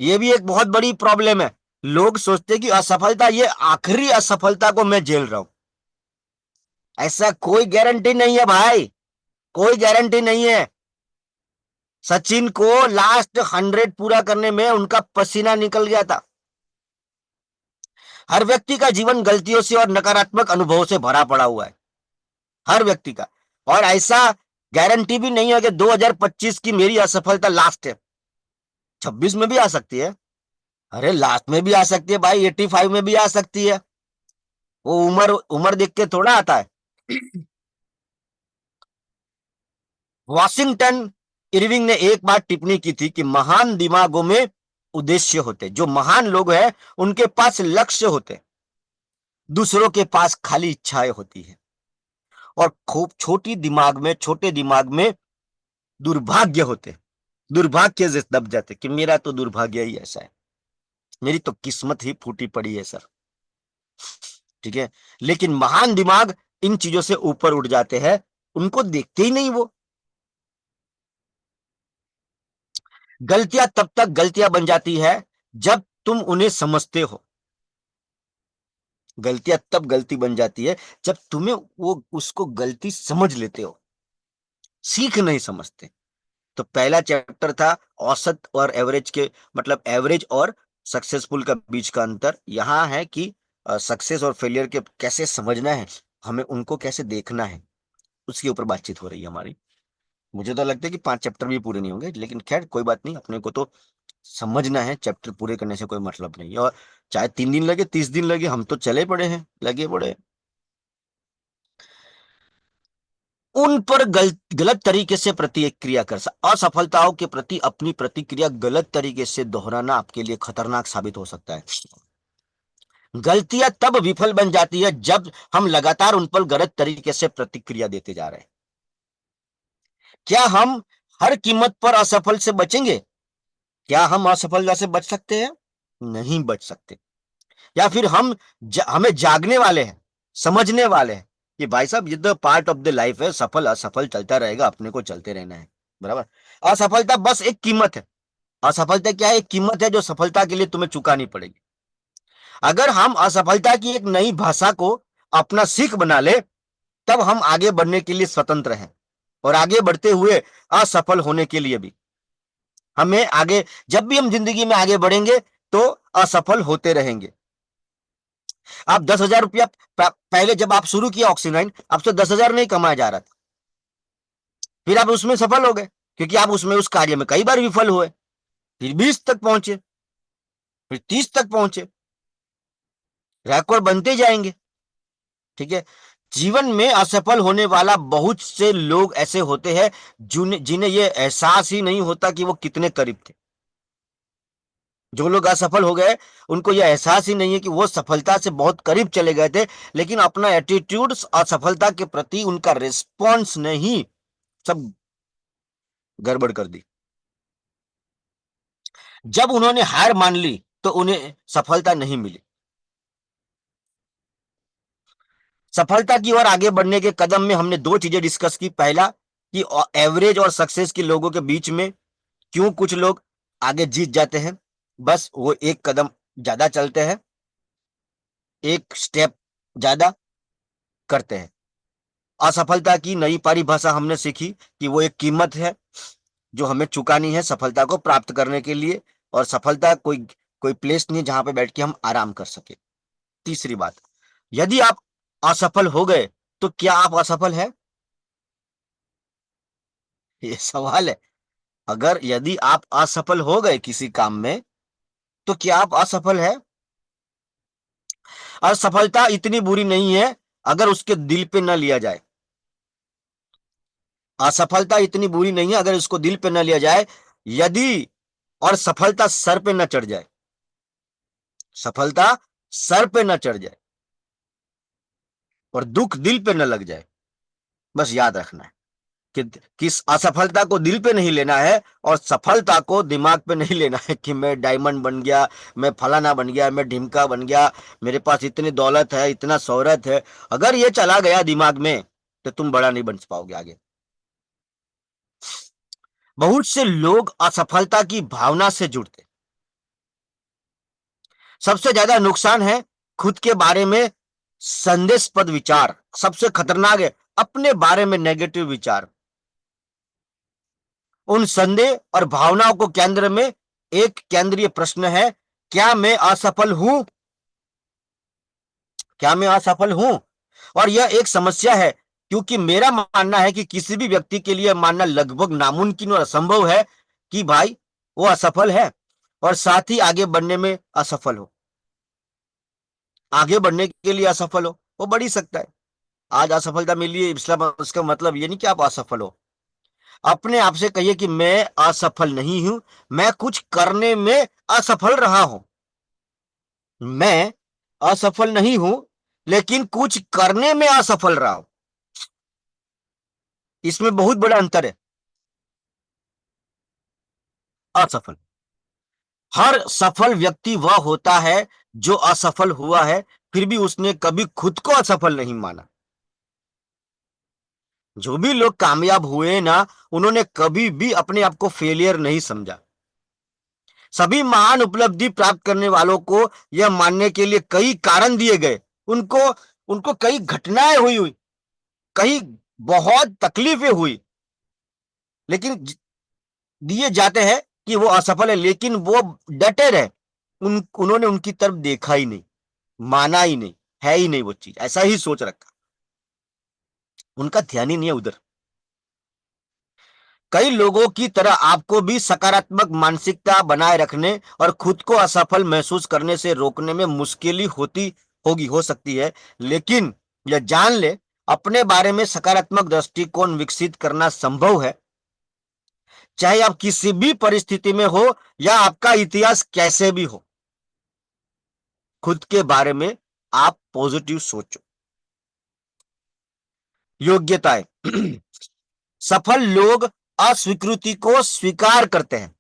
ये भी एक बहुत बड़ी प्रॉब्लम है। लोग सोचते हैं कि असफलता, ये आखिरी असफलता को मैं झेल रहा हूं। ऐसा कोई गारंटी नहीं है भाई, कोई गारंटी नहीं है। सचिन को लास्ट 100 पूरा करने में उनका पसीना निकल गया था। हर व्यक्ति का जीवन गलतियों से और नकारात्मक अनुभवों से भरा पड़ा हुआ है, हर व्यक्ति का। और ऐसा गारंटी भी नहीं है कि 2025 की मेरी असफलता लास्ट है, 26 में भी आ सकती है। अरे लास्ट में भी आ सकती है भाई, 85 में भी आ सकती है। वो उम्र उम्र देख के थोड़ा आता है। वॉशिंगटन इरविंग ने एक बार टिप्पणी की थी कि महान दिमागों में उद्देश्य होते, जो महान लोग हैं उनके पास लक्ष्य होते, दूसरों के पास खाली इच्छाएं होती है। और खूब छोटे दिमाग में दुर्भाग्य होते, दुर्भाग्य से दब जाते कि मेरा तो दुर्भाग्य ही ऐसा है, मेरी तो किस्मत ही फूटी पड़ी है सर। ठीक है। लेकिन महान दिमाग इन चीजों से ऊपर उठ जाते हैं, उनको देखते ही नहीं वो। गलतियां तब तक गलतियां बन जाती है जब तुम उन्हें समझते हो। गलतियां तब गलती बन जाती है जब तुम्हें वो उसको गलती समझ लेते हो, सीख नहीं समझते। तो पहला चैप्टर था औसत और एवरेज के, मतलब एवरेज और सक्सेसफुल का बीच का अंतर। यहां है कि सक्सेस और फेलियर के कैसे समझना है, हमें उनको कैसे देखना है, उसके ऊपर बातचीत हो रही है हमारी। मुझे तो लगता है कि 5 चैप्टर भी पूरे नहीं होंगे, लेकिन खैर कोई बात नहीं, अपने को तो समझना है, चैप्टर पूरे करने से कोई मतलब नहीं है। और चाहे 3 दिन लगे, 30 दिन लगे, हम तो चले पड़े हैं, लगे पड़े हैं। उन पर गलत तरीके से प्रतिक्रिया कर असफलताओं के प्रति अपनी प्रतिक्रिया गलत तरीके से दोहराना आपके लिए खतरनाक साबित हो सकता है। गलतियां तब विफल बन जाती है जब हम लगातार उन पर गलत तरीके से प्रतिक्रिया देते जा रहे हैं। क्या हम हर कीमत पर असफल से बचेंगे? क्या हम असफलता से बच सकते हैं? नहीं बच सकते। या फिर हमें जागने वाले हैं, समझने वाले हैं कि भाई साहब ये तो पार्ट ऑफ द लाइफ है, सफल असफल चलता रहेगा, अपने को चलते रहना है। बराबर। असफलता बस एक कीमत है। असफलता क्या है? एक कीमत है जो सफलता के लिए तुम्हें चुकानी पड़ेगी। अगर हम असफलता की एक नई भाषा को अपना सीख बना ले, तब हम आगे बढ़ने के लिए स्वतंत्र हैं, और आगे बढ़ते हुए असफल होने के लिए भी। हमें आगे, जब भी हम जिंदगी में आगे बढ़ेंगे तो असफल होते रहेंगे। आप 10,000 रुपया पहले जब आप शुरू किया ऑक्सीनाइन, आपसे 10,000 नहीं कमाया जा रहा था, फिर आप उसमें सफल हो गए, क्योंकि आप उसमें उस कार्य में कई बार विफल हुए, फिर 20 तक पहुंचे, फिर 30 तक पहुंचे, रिकॉर्ड बनते जाएंगे। ठीक है। जीवन में असफल होने वाला बहुत से लोग ऐसे होते हैं जिन्हें यह एहसास ही नहीं होता कि वो कितने करीब थे। जो लोग असफल हो गए, उनको यह एहसास ही नहीं है कि वो सफलता से बहुत करीब चले गए थे, लेकिन अपना एटीट्यूड असफलता के प्रति उनका रिस्पॉन्स नहीं, सब गड़बड़ कर दी। जब उन्होंने हार मान ली तो उन्हें सफलता नहीं मिली। सफलता की ओर आगे बढ़ने के कदम में हमने 2 चीजें डिस्कस की। पहला कि एवरेज और सक्सेस के लोगों के बीच में क्यों कुछ लोग आगे जीत जाते हैं, बस वो एक कदम ज्यादा चलते हैं, एक स्टेप ज्यादा करते हैं। असफलता की नई परिभाषा हमने सीखी कि वो एक कीमत है जो हमें चुकानी है सफलता को प्राप्त करने के लिए, और सफलता कोई कोई प्लेस नहीं जहां पे बैठ के हम आराम कर सके। तीसरी बात, यदि आप असफल हो गए तो क्या आप असफल है? ये सवाल है। अगर यदि आप असफल हो गए किसी काम में, तो क्या आप असफल है? असफलता इतनी बुरी नहीं है अगर उसके दिल पे न लिया जाए। असफलता इतनी बुरी नहीं है अगर इसको दिल पे न लिया जाए, यदि और सफलता सर पे न चढ़ जाए, सफलता सर पे न चढ़ जाए और दुख दिल पे न लग जाए। बस याद रखना है कि किस असफलता को दिल पे नहीं लेना है, और सफलता को दिमाग पे नहीं लेना है कि मैं डायमंड बन गया, मैं फलाना बन गया, मैं ढिमका बन गया, मेरे पास इतनी दौलत है, इतना शोहरत है। अगर ये चला गया दिमाग में तो तुम बड़ा नहीं बन पाओगे आगे। बहुत से लोग असफलता की भावना से जुड़ते। सबसे ज्यादा नुकसान है खुद के बारे में संदेशपद विचार। सबसे खतरनाक है अपने बारे में नेगेटिव विचार। उन संदेह और भावनाओं को केंद्र में एक केंद्रीय प्रश्न है, क्या मैं असफल हूं? क्या मैं असफल हूं? और यह एक समस्या है, क्योंकि मेरा मानना है कि किसी भी व्यक्ति के लिए मानना लगभग नामुमकिन और असंभव है कि भाई वो असफल है और साथ ही आगे बढ़ने में असफल हो। आगे बढ़ने के लिए असफल हो, वो बढ़ ही सकता है। आज असफलता मिली है, इसका मतलब ये नहीं कि आप असफल हो। अपने आप से कहिए कि मैं असफल नहीं हूं, मैं कुछ करने में असफल रहा हूं। मैं असफल नहीं हूं, लेकिन कुछ करने में असफल रहा हूं। इसमें बहुत बड़ा अंतर है। असफल, हर सफल व्यक्ति वह होता है जो असफल हुआ है, फिर भी उसने कभी खुद को असफल नहीं माना। जो भी लोग कामयाब हुए ना, उन्होंने कभी भी अपने आप को फेलियर नहीं समझा। सभी महान उपलब्धि प्राप्त करने वालों को यह मानने के लिए कई कारण दिए गए। उनको उनको कई घटनाएं हुई, कई बहुत तकलीफें हुई, लेकिन दिए जाते हैं कि वो असफल है, लेकिन वो डटे रहे। उन्होंने उनकी तरफ देखा ही नहीं, माना ही नहीं, है ही नहीं वो चीज, ऐसा ही सोच रखा, उनका ध्यान ही नहीं है उधर। कई लोगों की तरह आपको भी सकारात्मक मानसिकता बनाए रखने और खुद को असफल महसूस करने से रोकने में मुश्किल होती होगी, हो सकती है, लेकिन यह जान ले, अपने बारे में सकारात्मक दृष्टिकोण विकसित करना संभव है, चाहे आप किसी भी परिस्थिति में हो या आपका इतिहास कैसे भी हो। खुद के बारे में आप पॉजिटिव सोचो। योग्यताएं। सफल लोग अस्वीकृति को स्वीकार करते हैं।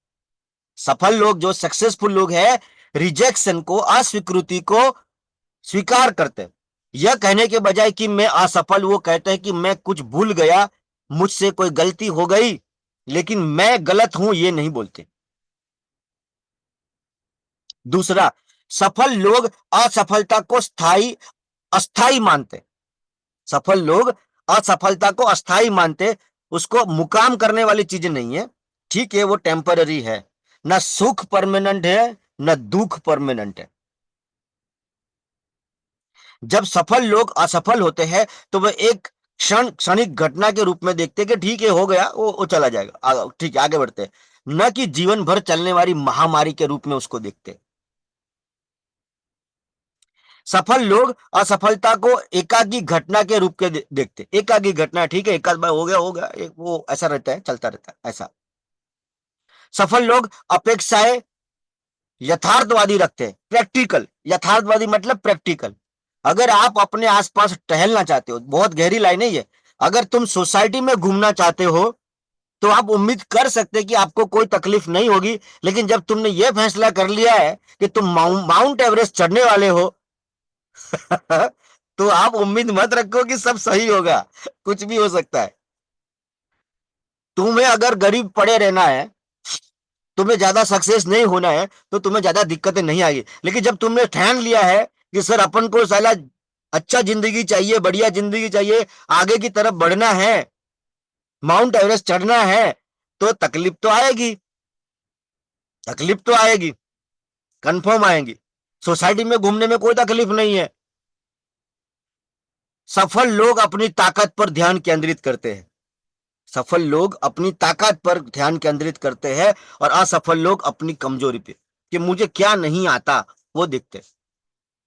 सफल लोग, जो सक्सेसफुल लोग हैं, रिजेक्शन को, अस्वीकृति को स्वीकार करते हैं। यह कहने के बजाय कि मैं असफल, वो कहते हैं कि मैं कुछ भूल गया, मुझसे कोई गलती हो गई, लेकिन मैं गलत हूं, ये नहीं बोलते। दूसरा, सफल लोग असफलता को अस्थाई मानते। सफल लोग असफलता को अस्थाई मानते, उसको मुकाम करने वाली चीज नहीं है। ठीक है, वो टेम्पररी है, ना सुख परमानेंट है, ना दुख परमानेंट है। जब सफल लोग असफल होते हैं तो वे एक क्षणिक घटना के रूप में देखते हैं कि ठीक है, हो गया, वो चला जाएगा, ठीक है, आगे बढ़ते हैं, न कि जीवन भर चलने वाली महामारी के रूप में उसको देखते हैं। सफल लोग असफलता को एकाकी घटना के रूप के देखते। एकाकी घटना, ठीक है, एक आध बार हो गया, वो ऐसा रहता है, चलता रहता है, ऐसा। सफल लोग अपेक्षाएं यथार्थवादी रखते हैं। प्रैक्टिकल, यथार्थवादी मतलब प्रैक्टिकल। अगर आप अपने आसपास टहलना चाहते हो, बहुत गहरी लाइन है ये, अगर तुम सोसाइटी में घूमना चाहते हो तो आप उम्मीद कर सकते हैं कि आपको कोई तकलीफ नहीं होगी, लेकिन जब तुमने यह फैसला कर लिया है कि तुम माउंट एवरेस्ट चढ़ने वाले हो तो आप उम्मीद मत रखो कि सब सही होगा, कुछ भी हो सकता है। तुम्हें अगर गरीब पड़े रहना है, तुम्हें ज्यादा सक्सेस नहीं होना है, तो तुम्हें ज्यादा दिक्कतें नहीं आएगी। लेकिन जब तुमने ठान लिया है कि सर अपन को साला अच्छा जिंदगी चाहिए, बढ़िया जिंदगी चाहिए, आगे की तरफ बढ़ना है, माउंट एवरेस्ट चढ़ना है, तो तकलीफ तो आएगी, तकलीफ तो आएगी, कंफर्म आएगी। सोसाइटी में घूमने में कोई तकलीफ नहीं है। सफल लोग अपनी ताकत पर ध्यान केंद्रित करते हैं। सफल लोग अपनी ताकत पर ध्यान केंद्रित करते हैं और असफल लोग अपनी कमजोरी पे, कि मुझे क्या नहीं आता वो देखते हैं,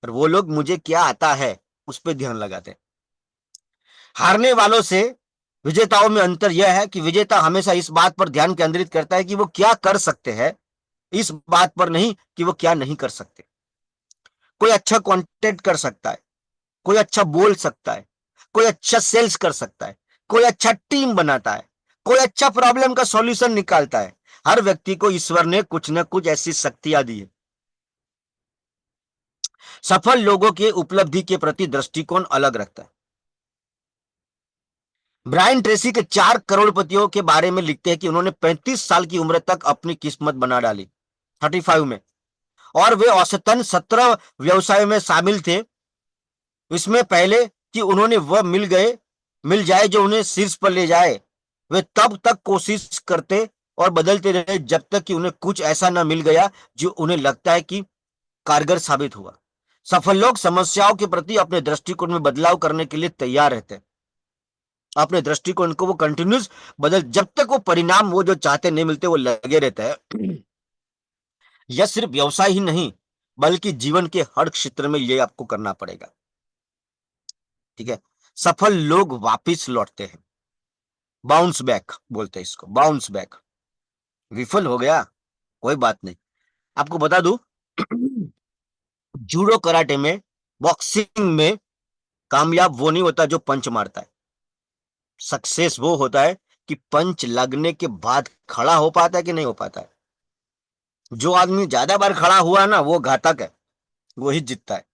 और वो लोग मुझे क्या आता है उस पर ध्यान लगाते हैं। हारने वालों से विजेताओं में अंतर यह है कि विजेता हमेशा इस बात पर ध्यान केंद्रित करता है कि वो क्या कर सकते हैं, इस बात पर नहीं कि वो क्या नहीं कर सकते। कोई अच्छा कंटेंट कर सकता है, कोई अच्छा बोल सकता है, कोई अच्छा सेल्स कर सकता है, कोई अच्छा टीम बनाता है, कोई अच्छा प्रॉब्लम का सॉल्यूशन निकालता है। हर व्यक्ति को ईश्वर ने कुछ न कुछ ऐसी शक्तियां दी है। सफल लोगों के उपलब्धि के प्रति दृष्टिकोण अलग रखता है। ब्रायन ट्रेसी के 4 करोड़पतियों के बारे में लिखते हैं कि उन्होंने 35 साल की उम्र तक अपनी किस्मत बना डाली, 35 में, और वे औसतन 17 व्यवसायों में शामिल थे। इसमें पहले कि उन्होंने वह मिल जाए जो उन्हें शीर्ष पर ले जाए, वे तब तक कोशिश करते और बदलते रहे जब तक कि उन्हें कुछ ऐसा न मिल गया जो उन्हें लगता है कि कारगर साबित हुआ। सफल लोग समस्याओं के प्रति अपने दृष्टिकोण में बदलाव करने के लिए तैयार रहते हैं। अपने दृष्टिकोण को वो कंटिन्यूस बदल, जब तक वो परिणाम वो जो चाहते नहीं मिलते, वो लगे रहते हैं। यह सिर्फ व्यवसाय ही नहीं, बल्कि जीवन के हर क्षेत्र में ये आपको करना पड़ेगा। ठीक है, सफल लोग वापिस लौटते हैं, बाउंस बैक बोलते हैं इसको, बाउंस बैक। विफल हो गया, कोई बात नहीं, आपको बता दूं, जूडो कराटे में, बॉक्सिंग में कामयाब वो नहीं होता जो पंच मारता है। सक्सेस वो होता है कि पंच लगने के बाद खड़ा हो पाता है कि नहीं हो पाता है। जो आदमी ज्यादा बार खड़ा हुआ ना, वो घातक है, वही जीतता है।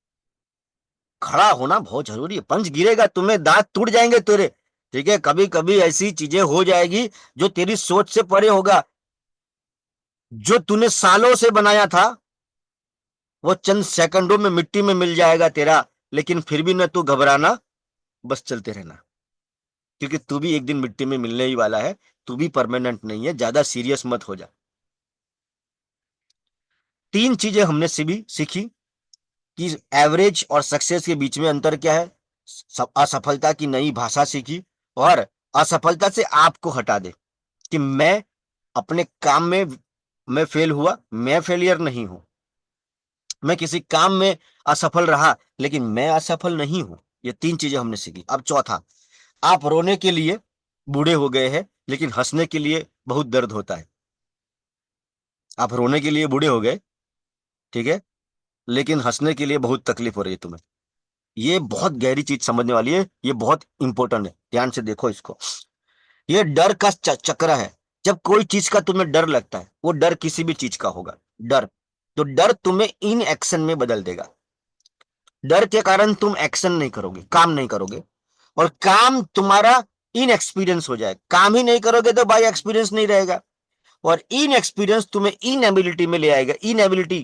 खड़ा होना बहुत जरूरी है। पंच गिरेगा, तुम्हें दांत टूट जाएंगे तेरे, ठीक है, कभी कभी ऐसी चीजें हो जाएगी जो तेरी सोच से परे होगा। जो तूने सालों से बनाया था वो चंद सेकंडों में मिट्टी में मिल जाएगा तेरा, लेकिन फिर भी न तू घबराना, बस चलते रहना, क्योंकि तू भी एक दिन मिट्टी में मिलने ही वाला है। तू भी परमानेंट नहीं है, ज्यादा सीरियस मत हो जा। तीन चीजें हमने सीखी कि एवरेज और सक्सेस के बीच में अंतर क्या है, असफलता की नई भाषा सीखी, और असफलता से आपको हटा दे कि मैं अपने काम में मैं फेल हुआ, मैं फेलियर नहीं हूं, मैं किसी काम में असफल रहा लेकिन मैं असफल नहीं हूं। ये तीन चीजें हमने सीखी। अब चौथा, आप रोने के लिए बूढ़े हो गए हैं लेकिन हंसने के लिए बहुत दर्द होता है। आप रोने के लिए बूढ़े हो गए, ठीक है, लेकिन हंसने के लिए बहुत तकलीफ हो रही है तुम्हें। ये बहुत गहरी चीज समझने वाली है, ये बहुत इंपॉर्टेंट है, ध्यान से देखो इसको। ये डर का चक्र है। जब कोई चीज का तुम्हें डर लगता है, वो डर किसी भी चीज का होगा, डर, तो डर तुम्हें इन एक्शन में बदल देगा। डर के कारण तुम एक्शन नहीं करोगे, काम नहीं करोगे, और काम तुम्हारा इन एक्सपीरियंस हो जाए। काम ही नहीं करोगे तो भाई एक्सपीरियंस नहीं रहेगा, और इन एक्सपीरियंस तुम्हें इन एबिलिटी में ले आएगा। इन एबिलिटी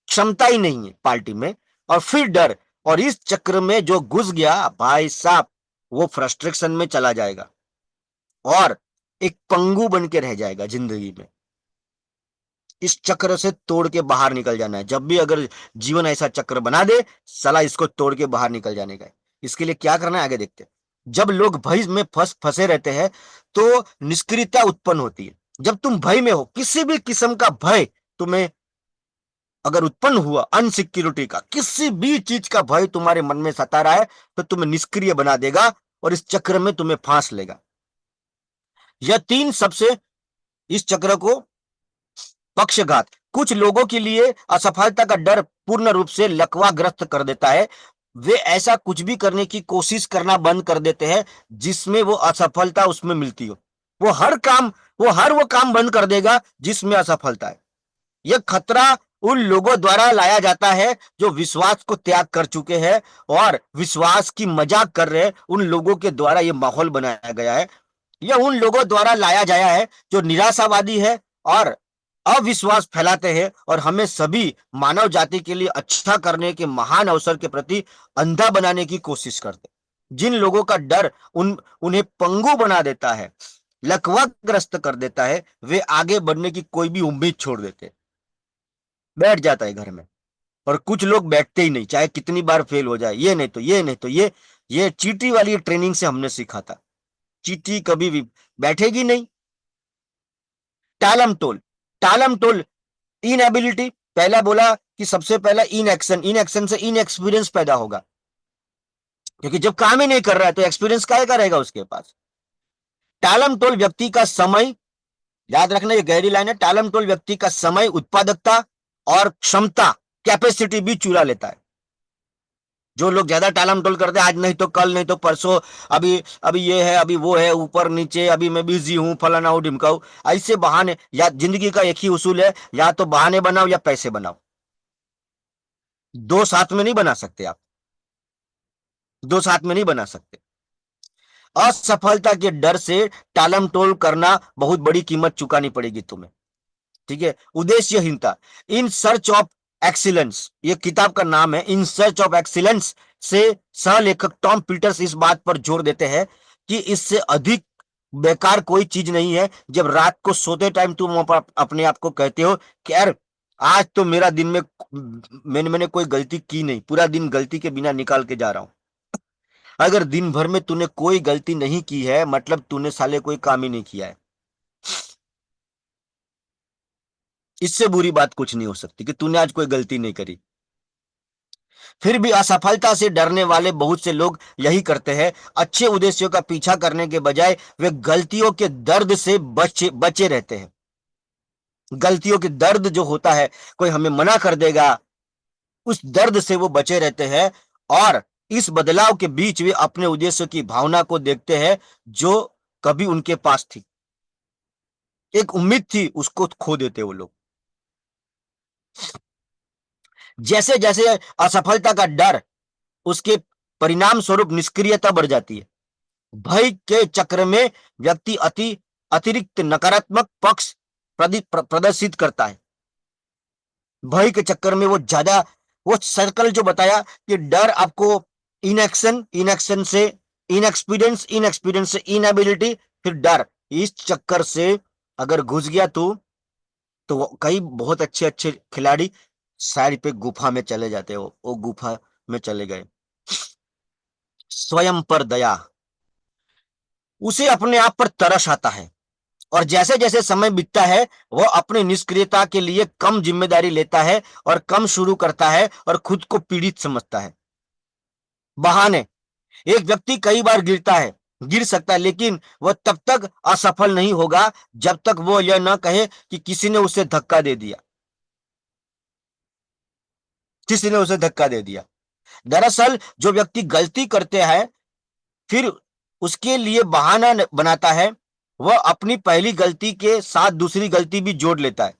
क्षमता ही नहीं है पार्टी में, और फिर डर, और इस चक्र में जो घुस गया भाई साहब, वो फ्रस्ट्रेशन में चला जाएगा और एक पंगु बन के रह जाएगा जिंदगी में। इस चक्र से तोड़ के बाहर निकल जाना है। जब भी अगर जीवन ऐसा चक्र बना दे, साला इसको तोड़ के बाहर निकल जाने का है। इसके लिए क्या करना है आगे देखते हैं। जब लोग भय में फंसे रहते हैं तो निष्क्रियता उत्पन्न होती है। जब तुम भय में हो, किसी भी किस्म का भय तुम्हें अगर उत्पन्न हुआ, अनसिक्योरिटी का, किसी भी चीज का भय तुम्हारे मन में सता रहा है, तो तुम्हें निष्क्रिय बना देगा और इस चक्र में तुम्हें फांस लेगा। यह तीन सबसे, इस चक्र को पक्षघात, कुछ लोगों के लिए असफलता का डर पूर्ण रूप से लकवाग्रस्त कर देता है। वे ऐसा कुछ भी करने की कोशिश करना बंद कर देते हैं जिसमें वो असफलता उसमें मिलती हो। वो हर काम, वो काम बंद कर देगा जिसमें असफलता है। यह खतरा उन लोगों द्वारा लाया जाता है जो विश्वास को त्याग कर चुके हैं, और विश्वास की मजाक कर रहे हैं उन लोगों के द्वारा यह माहौल बनाया गया है। यह उन लोगों द्वारा लाया जाया है जो निराशावादी है और अविश्वास फैलाते हैं, और हमें सभी मानव जाति के लिए अच्छा करने के महान अवसर के प्रति अंधा बनाने की कोशिश करते हैं। जिन लोगों का डर उन्हें पंगु बना देता है, लकवाग्रस्त कर देता है, वे आगे बढ़ने की कोई भी उम्मीद छोड़ देते हैं, बैठ जाता है घर में। और कुछ लोग बैठते ही नहीं, चाहे कितनी बार फेल हो जाए, ये नहीं तो ये नहीं तो ये चीटी वाली ट्रेनिंग से हमने सीखा था। चीटी कभी भी बैठेगी नहीं। टालम टोल, टालम टोल, इन एबिलिटी, पहला बोला कि सबसे पहला इन एक्शन, इन एक्शन से इन एक्सपीरियंस पैदा होगा, क्योंकि जब काम ही नहीं कर रहा है तो एक्सपीरियंस क्या रहेगा उसके पास। टालम टोल व्यक्ति का समय, याद रखना ये गहरी लाइन है, टालम टोल व्यक्ति का समय, उत्पादकता और क्षमता, कैपेसिटी भी चुरा लेता है। जो लोग ज्यादा टालम टोल करते हैं, आज नहीं तो कल, नहीं तो परसों, अभी अभी ये है, अभी वो है, ऊपर नीचे, अभी मैं बिजी हूं, फलाना हूं, ढिमकाऊ, ऐसे बहाने। या जिंदगी का एक ही उसूल है, या तो बहाने बनाओ या पैसे बनाओ, दो साथ में नहीं बना सकते आप, दो साथ में नहीं बना सकते। असफलता के डर से टालम टोल करना बहुत बड़ी कीमत चुकानी पड़ेगी तुम्हें, ठीक है। उद्देश्यहीनता, इन सर्च ऑफ एक्सीलेंस, ये किताब का नाम है, इन सर्च ऑफ एक्सीलेंस से सह लेखक टॉम पीटर्स इस बात पर जोर देते हैं कि इससे अधिक बेकार कोई चीज नहीं है जब रात को सोते टाइम तुम अपने आप को कहते हो कि यार आज तो मेरा दिन में मैंने कोई गलती की नहीं, पूरा दिन गलती के बिना निकाल के जा रहा हूं। अगर दिन भर में तूने कोई गलती नहीं की है, मतलब तूने साले कोई काम ही नहीं किया है। इससे बुरी बात कुछ नहीं हो सकती कि तूने आज कोई गलती नहीं करी। फिर भी असफलता से डरने वाले बहुत से लोग यही करते हैं, अच्छे उद्देश्यों का पीछा करने के बजाय वे गलतियों के दर्द से बचे बचे रहते हैं। गलतियों के दर्द जो होता है, कोई हमें मना कर देगा, उस दर्द से वो बचे रहते हैं, और इस बदलाव के बीच वे अपने उद्देश्य की भावना को देखते हैं जो कभी उनके पास थी। एक उम्मीद थी, उसको खो देते वो लोग। जैसे जैसे असफलता का डर, उसके परिणाम स्वरूप निष्क्रियता बढ़ जाती है। भय के चक्र में व्यक्ति अतिरिक्त नकारात्मक पक्ष प्रदर्शित करता है। भय के चक्कर में वो ज्यादा, वो सर्कल जो बताया कि डर आपको इनएक्शन, इनएक्शन से इनएक्सपीरियंस, इनएक्सपीरियंस से इनएबिलिटी, फिर डर, इस चक्कर से अगर घुस गया तो कई बहुत अच्छे अच्छे खिलाड़ी साइड पे गुफा में चले जाते हो, वो गुफा में चले गए। स्वयं पर दया, उसे अपने आप पर तरस आता है, और जैसे जैसे समय बीतता है वह अपनी निष्क्रियता के लिए कम जिम्मेदारी लेता है और कम शुरू करता है और खुद को पीड़ित समझता है। बहाने, एक व्यक्ति कई बार गिरता है, गिर सकता है, लेकिन वह तब तक असफल नहीं होगा जब तक वो यह न कहे कि किसी ने उसे धक्का दे दिया, किसी ने उसे धक्का दे दिया। दरअसल जो व्यक्ति गलती करते हैं फिर उसके लिए बहाना बनाता है, वह अपनी पहली गलती के साथ दूसरी गलती भी जोड़ लेता है।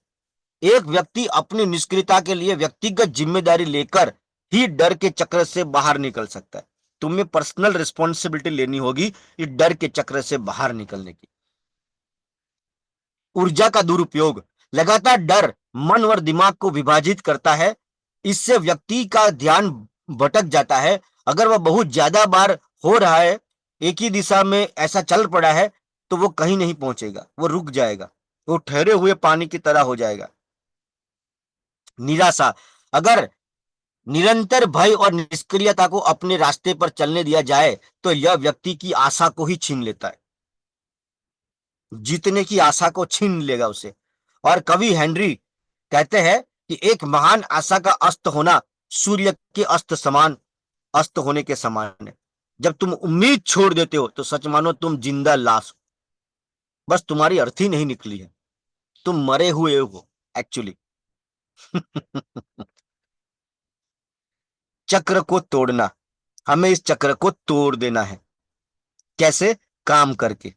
एक व्यक्ति अपनी निष्क्रियता के लिए व्यक्तिगत जिम्मेदारी लेकर ही डर के चक्र से बाहर निकल सकता है। तुम्हें पर्सनल रिस्पॉन्सिबिलिटी लेनी होगी इस डर के चक्र से बाहर निकलने की। ऊर्जा का दुरुपयोग, लगातार डर मन और दिमाग को विभाजित करता है, इससे व्यक्ति का ध्यान भटक जाता है। अगर वह बहुत ज्यादा बार हो रहा है, एक ही दिशा में ऐसा चल पड़ा है, तो वो कहीं नहीं पहुंचेगा, वो रुक जाएगा, वो ठहरे हुए पानी की तरह हो जाएगा। निराशा, अगर निरंतर भय और निष्क्रियता को अपने रास्ते पर चलने दिया जाए तो यह व्यक्ति की आशा को ही छीन लेता है, जीतने की आशा को छीन लेगा उसे। और कवि हेनरी कहते हैं कि एक महान आशा का अस्त होना सूर्य के अस्त समान, अस्त होने के समान है। जब तुम उम्मीद छोड़ देते हो तो सच मानो तुम जिंदा लाश हो, बस तुम्हारी अर्थी नहीं निकली है, तुम मरे हुए हो एक्चुअली। चक्र को तोड़ना, हमें इस चक्र को तोड़ देना है। कैसे? काम करके।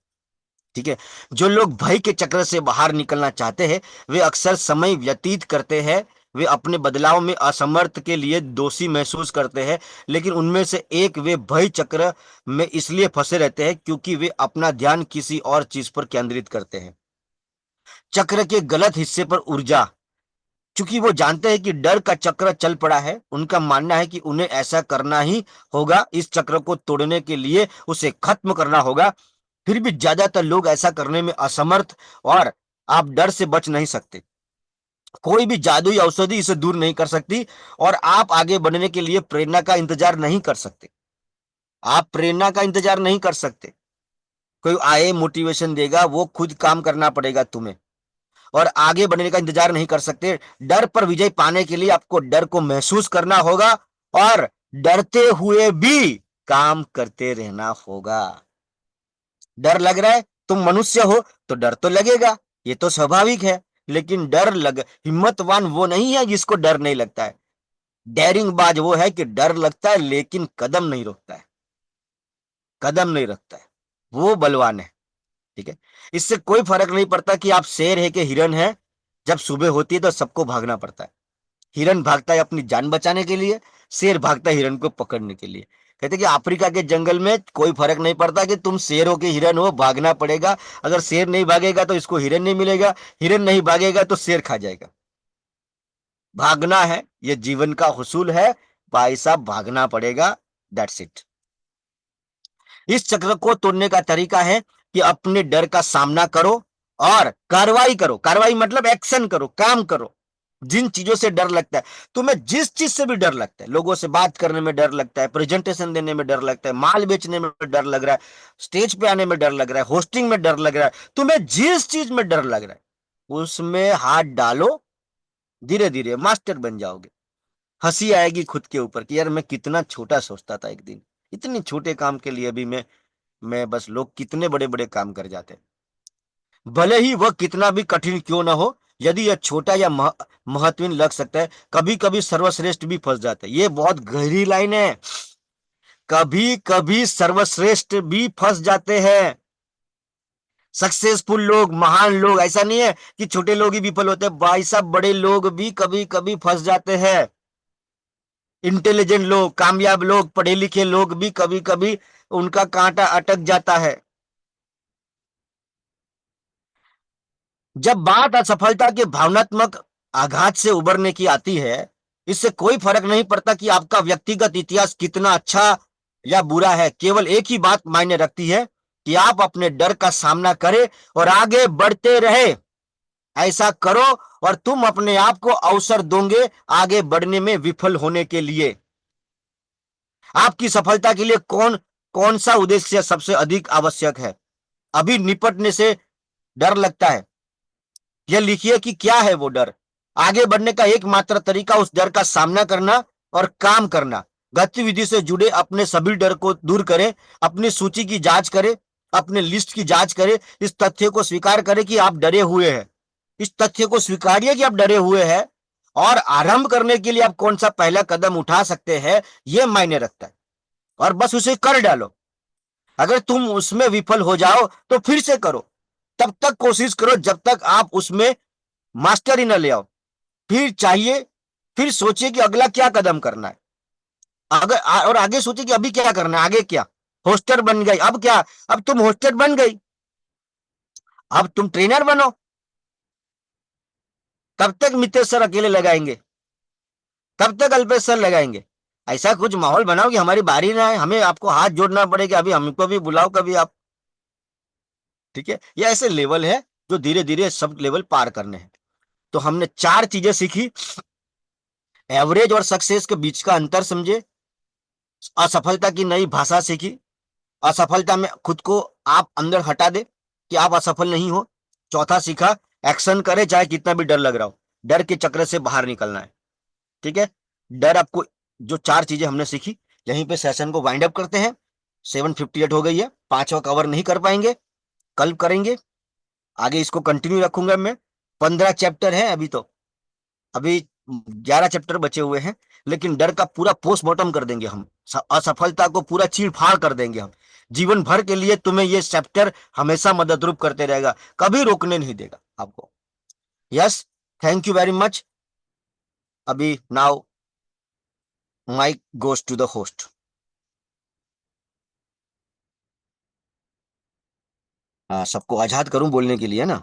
ठीक है, जो लोग भय के चक्र से बाहर निकलना चाहते हैं वे अक्सर समय व्यतीत करते हैं, वे अपने बदलाव में असमर्थ के लिए दोषी महसूस करते हैं, लेकिन उनमें से एक, वे भय चक्र में इसलिए फंसे रहते हैं क्योंकि वे अपना ध्यान किसी और चीज पर केंद्रित करते हैं। चक्र के गलत हिस्से पर ऊर्जा, चूंकि वो जानते हैं कि डर का चक्र चल पड़ा है, उनका मानना है कि उन्हें ऐसा करना ही होगा, इस चक्र को तोड़ने के लिए उसे खत्म करना होगा। फिर भी ज्यादातर लोग ऐसा करने में असमर्थ, और आप डर से बच नहीं सकते, कोई भी जादुई औषधि इसे दूर नहीं कर सकती, और आप आगे बढ़ने के लिए प्रेरणा का इंतजार नहीं कर सकते, आप प्रेरणा का इंतजार नहीं कर सकते, कोई आए मोटिवेशन देगा, वो खुद काम करना पड़ेगा तुम्हें, और आगे बढ़ने का इंतजार नहीं कर सकते। डर पर विजय पाने के लिए आपको डर को महसूस करना होगा और डरते हुए भी काम करते रहना होगा। डर लग रहा है, तुम मनुष्य हो तो डर तो लगेगा, ये तो स्वाभाविक है, लेकिन डर लग, हिम्मतवान वो नहीं है जिसको डर नहीं लगता है, डेयरिंग बाज वो है कि डर लगता है लेकिन कदम नहीं रोकता है, कदम नहीं रखता है, वो बलवान है। ठीक है, इससे कोई फर्क नहीं पड़ता कि आप शेर है कि हिरन है, जब सुबह होती है तो सबको भागना पड़ता है। हिरन भागता है अपनी जान बचाने के लिए, शेर भागता है हिरन को पकड़ने के लिए। कहते कि अफ्रीका के जंगल में कोई फर्क नहीं पड़ता कि तुम शेर हो कि हिरन हो, भागना पड़ेगा। अगर शेर नहीं भागेगा तो इसको हिरन नहीं मिलेगा, हिरन नहीं भागेगा तो शेर खा जाएगा। भागना है, ये जीवन का हुसूल है भाई साहब, भागना पड़ेगा, दैट्स इट। इस चक्र को तोड़ने का तरीका है कि अपने डर का सामना करो और कार्रवाई करो, कार्रवाई मतलब एक्शन करो, काम करो। जिन चीजों से डर लगता है, तुम्हें जिस चीज से भी डर लगता है, लोगों से बात करने में डर लगता है, प्रेजेंटेशन देने में डर लगता है, माल बेचने में डर लग रहा है, स्टेज पे आने में डर लग रहा है, होस्टिंग में डर लग रहा है, तुम्हें जिस चीज में डर लग रहा है उसमें हाथ डालो, धीरे धीरे मास्टर बन जाओगे। हंसी आएगी खुद के ऊपर कि यार मैं कितना छोटा सोचता था एक दिन, इतने छोटे काम के लिए भी मैं बस, लोग कितने बड़े बड़े काम कर जाते हैं, भले ही वह कितना भी कठिन क्यों ना हो। यदि यह छोटा या महत्वहीन लग सकता है, कभी कभी सर्वश्रेष्ठ भी फंस जाता है। ये बहुत गहरी लाइन है, कभी कभी सर्वश्रेष्ठ भी फंस जाते हैं। सक्सेसफुल लोग, महान लोग, ऐसा नहीं है कि छोटे लोग ही विफल होते हैं भाई साहब, बड़े लोग भी कभी कभी फंस जाते हैं। इंटेलिजेंट लोग, कामयाब लोग, पढ़े लिखे लोग भी कभी कभी उनका कांटा अटक जाता है। जब बात असफलता के भावनात्मक आघात से उबरने की आती है, इससे कोई फर्क नहीं पड़ता कि आपका व्यक्तिगत इतिहास कितना अच्छा या बुरा है। केवल एक ही बात मायने रखती है कि आप अपने डर का सामना करें और आगे बढ़ते रहे। ऐसा करो और तुम अपने आप को अवसर दोगे आगे बढ़ने में विफल होने के लिए। आपकी सफलता के लिए कौन कौन सा उद्देश्य सबसे अधिक आवश्यक है? अभी निपटने से डर लगता है, यह लिखिए कि क्या है वो डर। आगे बढ़ने का एकमात्र तरीका उस डर का सामना करना और काम करना। गतिविधि से जुड़े अपने सभी डर को दूर करें, अपनी सूची की जांच करें, अपने लिस्ट की जांच करें, इस तथ्य को स्वीकार करें कि आप डरे हुए हैं। इस तथ्य को स्वीकारिए कि आप डरे हुए हैं, और आरंभ करने के लिए आप कौन सा पहला कदम उठा सकते हैं, यह मायने रखता है। और बस उसे कर डालो। अगर तुम उसमें विफल हो जाओ तो फिर से करो। तब तक कोशिश करो जब तक आप उसमें मास्टरी न ले आओ। फिर चाहिए, फिर सोचिए कि अगला क्या कदम करना है। अगर और आगे सोचिए कि अभी क्या करना है, आगे क्या। होस्टर बन गई, अब क्या? अब तुम होस्टर बन गई, अब तुम ट्रेनर बनो। कब तक मितेश सर अकेले लगाएंगे? कब तक अल्पेश सर लगाएंगे? ऐसा कुछ माहौल बनाओ कि हमारी बारी ना है, हमें आपको हाथ जोड़ना पड़े कि अभी हमको भी बुलाओ कभी आप। ठीक है, ये ऐसे लेवल है जो धीरे धीरे सब लेवल पार करने हैं। तो हमने चार चीजें सीखी। एवरेज और सक्सेस के बीच का अंतर समझे, असफलता की नई भाषा सीखी, असफलता में खुद को आप अंदर हटा दे कि आप असफल नहीं हो। चौथा सीखा, एक्शन करे चाहे कितना भी डर लग रहा हो। डर के चक्र से बाहर निकलना है। ठीक है, डर आपको, जो चार चीजें हमने सीखी, यहीं पे सेशन को वाइंड अप करते हैं। 7:58 हो गई है, पांचवा कवर नहीं कर पाएंगे, कल करेंगे। आगे इसको कंटिन्यू रखूंगा मैं। 15 चैप्टर है अभी तो, अभी 11 चैप्टर बचे हुए हैं। लेकिन डर का पूरा पोस्टमार्टम कर देंगे हम, असफलता को पूरा चीर फाड़ कर देंगे हम। जीवन भर के लिए तुम्हें ये चैप्टर हमेशा मदद रूप करते रहेगा, कभी रोकने नहीं देगा आपको। Yes, thank you very much. अभी now mic goes to the host. हाँ, सबको आजाद करूं बोलने के लिए ना,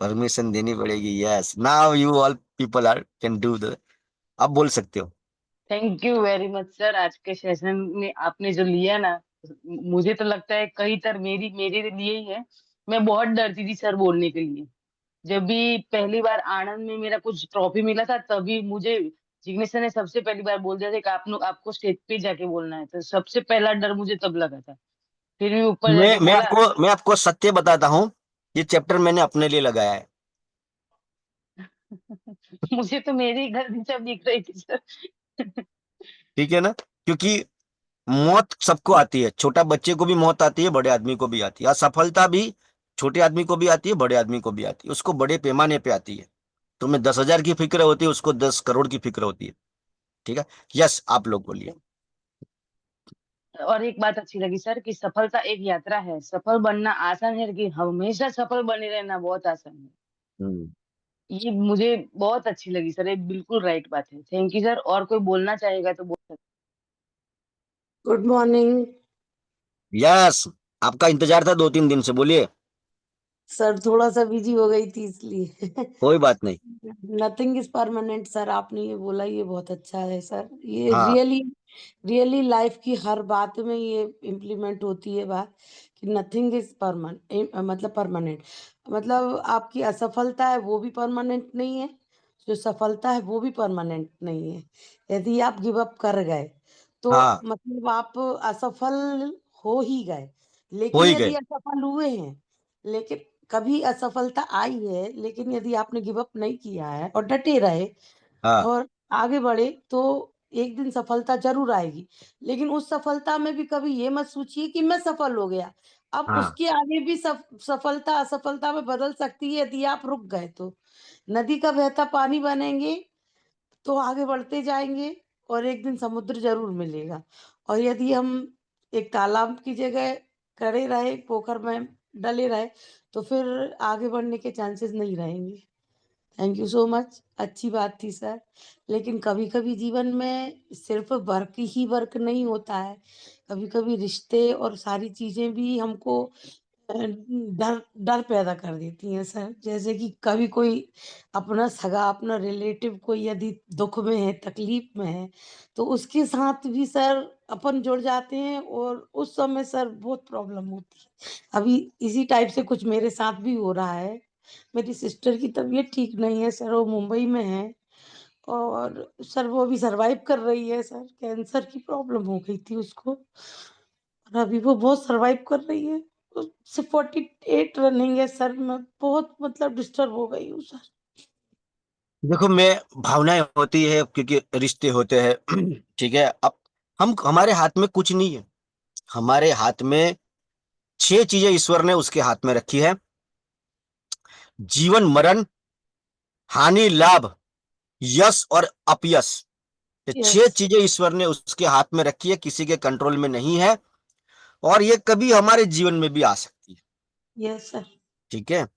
परमिशन देनी पड़ेगी। Yes, now you all people are can do the, आप बोल सकते हो। Thank you very much sir, आज के सेशन में आपने जो लिया ना, मुझे तो लगता है कई तर मेरी मेरे लिए ही है। मैं बहुत डरती थी सर बोलने के लिए। जब भी पहली बार आनंद में मेरा कुछ ट्रॉफी मिला था, तभी मुझे जिग्नेश सर ने सबसे पहली बार बोल दिया था कि आपको स्टेज पे जाके बोलना है। तो सबसे पहला डर मुझे तब लगा था। फिर भी ऊपर मैं जाके मैं बोला। आपको मैं आपको सत्य बताता हूँ, ये चैप्टर मैंने अपने लिए लगाया है। मुझे तो मेरी ही गर्दन सब दिख रही थी सर। ठीक है ना, क्योंकि मौत सबको आती है, छोटा बच्चे को भी मौत आती है, बड़े आदमी को भी आती है। असफलता भी छोटे आदमी को भी आती है, बड़े आदमी को भी आती है, उसको बड़े पैमाने पे आती है। तुम्हें 10,000 की फिक्र होती है, उसको 10 करोड़ की फिक्र होती है। ठीक है। यस, आप लोग बोलिए। और एक बात अच्छी लगी सर कि सफलता एक यात्रा है, सफल बनना आसान है लेकिन हमेशा सफल बने रहना बहुत आसान है। हम्म। ये मुझे बहुत अच्छी लगी सर, ये बिल्कुल राइट बात है। Thank you sir. और कोई बोलना चाहेगा तो बोल सकते गुड मॉर्निंग यस, आपका इंतजार था 2-3 दिन से, बोलिए। सर। थोड़ा सा बिजी हो गई थी इसलिए। कोई बात नहीं। नथिंग इज परमानेंट सर, आपने ये बोला ये बहुत अच्छा है सर। ये हाँ रियली रियली लाइफ की हर बात में ये इम्प्लीमेंट होती है बात कि नथिंग इज परमानेंट, मतलब परमानेंट। मतलब आपकी असफलता है वो भी परमानेंट नहीं है, जो सफलता है वो भी परमानेंट नहीं है। यदि आप गिव अप कर गए तो हाँ, मतलब आप असफल हो ही गए। हो लेकिन ही यदि गए। असफल हुए हैं, लेकिन कभी असफलता आई है, लेकिन यदि आपने गिव अप नहीं किया है और डटे रहे हाँ और आगे बढ़े, तो एक दिन सफलता ज़रूर आएगी। लेकिन उस सफलता में भी कभी ये मत सोचिए कि मैं सफल हो गया। अब हाँ उसके आगे भी सफलता असफलता में बदल सकती है यदि आप रुक गए तो। नदी का बहता पानी बनेंगे तो आगे बढ़ते जाएँगे और एक दिन समुद्र ज़रूर मिलेगा। और यदि हम एक तालाब की जगह खड़े रहे, पोखर में डले रहे, तो फिर आगे बढ़ने के चांसेस नहीं रहेंगे। थैंक यू सो मच, अच्छी बात थी सर। लेकिन कभी-कभी जीवन में सिर्फ़ वर्क ही वर्क नहीं होता है। कभी-कभी रिश्ते और सारी चीज़ें भी हमको डर डर पैदा कर देती हैं सर। जैसे कि कभी कोई अपना सगा, अपना रिलेटिव कोई यदि दुःख में है, तकलीफ में है, तो उसके साथ भी सर अपन जुड़ जाते हैं और उस समय सर बहुत प्रॉब्लम होती है। अभी इसी टाइप से कुछ मेरे साथ भी हो रहा है। मेरी सिस्टर की तबीयत ठीक नहीं है सर, वो मुंबई में है और सर वो अभी सर्वाइव कर रही है सर। कैंसर की प्रॉब्लम हो गई थी उसको और अभी वो बहुत सर्वाइव कर रही है। उससे 48 रनिंग है सर, मैं बहुत मतलब डिस्टर्ब हो गई हूँ सर। देखो, मैं भावनाएं होती है क्योंकि रिश्ते होते हैं। ठीक है, अब हम हमारे हाथ में कुछ नहीं है। हमारे हाथ में 6 चीजें ईश्वर ने उसके हाथ में रखी है: जीवन मरण, हानि लाभ, यश और अपयश। ये यस, 6 चीजें ईश्वर ने उसके हाथ में रखी है, किसी के कंट्रोल में नहीं है, और ये कभी हमारे जीवन में भी आ सकती है। Yes sir. ठीक है,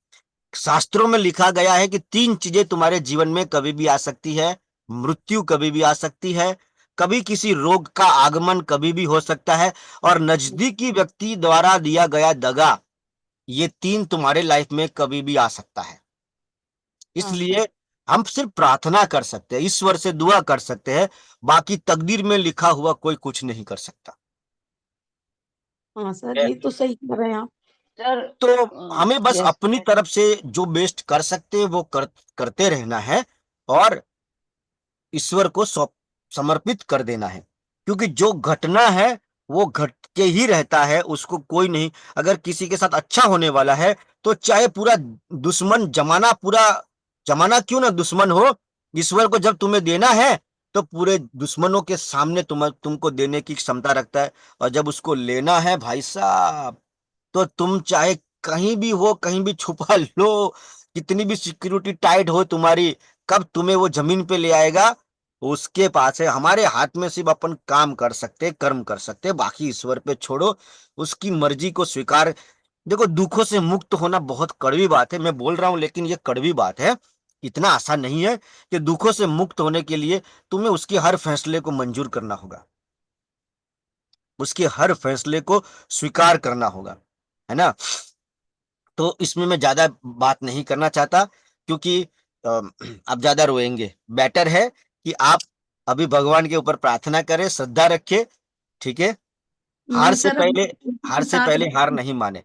शास्त्रों में लिखा गया है कि 3 चीजें तुम्हारे जीवन में कभी भी आ सकती है: मृत्यु कभी भी आ सकती है, कभी किसी रोग का आगमन कभी भी हो सकता है, और नजदीकी व्यक्ति द्वारा दिया गया दगा। ये 3 तुम्हारे लाइफ में कभी भी आ सकता है। हाँ सर। इसलिए हम सिर्फ प्रार्थना कर सकते हैं, ईश्वर से दुआ कर सकते हैं। बाकी तकदीर में लिखा हुआ कोई कुछ नहीं कर सकता हाँ सर, है। ये तो सही कह रहे हैं आप। सर। तो हमें बस यस। अपनी तरफ से जो बेस्ट कर सकते हैं वो करते रहना है, और ईश्वर को समर्पित कर देना है। क्योंकि जो घटना है वो घट के ही रहता है, उसको कोई नहीं। अगर किसी के साथ अच्छा होने वाला है तो चाहे पूरा दुश्मन जमाना, पूरा जमाना क्यों ना दुश्मन हो, ईश्वर को जब तुम्हें देना है तो पूरे दुश्मनों के सामने तुमको देने की क्षमता रखता है। और जब उसको लेना है भाई साहब, तो तुम चाहे कहीं भी हो, कहीं भी छुपा लो, कितनी भी सिक्योरिटी टाइट हो तुम्हारी, कब तुम्हें वो जमीन पे ले आएगा उसके पास है। हमारे हाथ में सिर्फ अपन काम कर सकते, कर्म कर सकते, बाकी ईश्वर पे छोड़ो, उसकी मर्जी को स्वीकार। देखो, दुखों से मुक्त होना बहुत कड़वी बात है, मैं बोल रहा हूं, लेकिन ये कड़वी बात है। इतना आसान नहीं है कि दुखों से मुक्त होने के लिए तुम्हें उसके हर फैसले को मंजूर करना होगा, उसके हर फैसले को स्वीकार करना होगा, है ना। तो इसमें मैं ज्यादा बात नहीं करना चाहता, क्योंकि आप ज्यादा रोएंगे। बेटर है कि आप अभी भगवान के ऊपर प्रार्थना करें, श्रद्धा रखें। ठीक है, हार नहीं से सर, अब पहले उसी हार के से साथ पहले हार नहीं माने।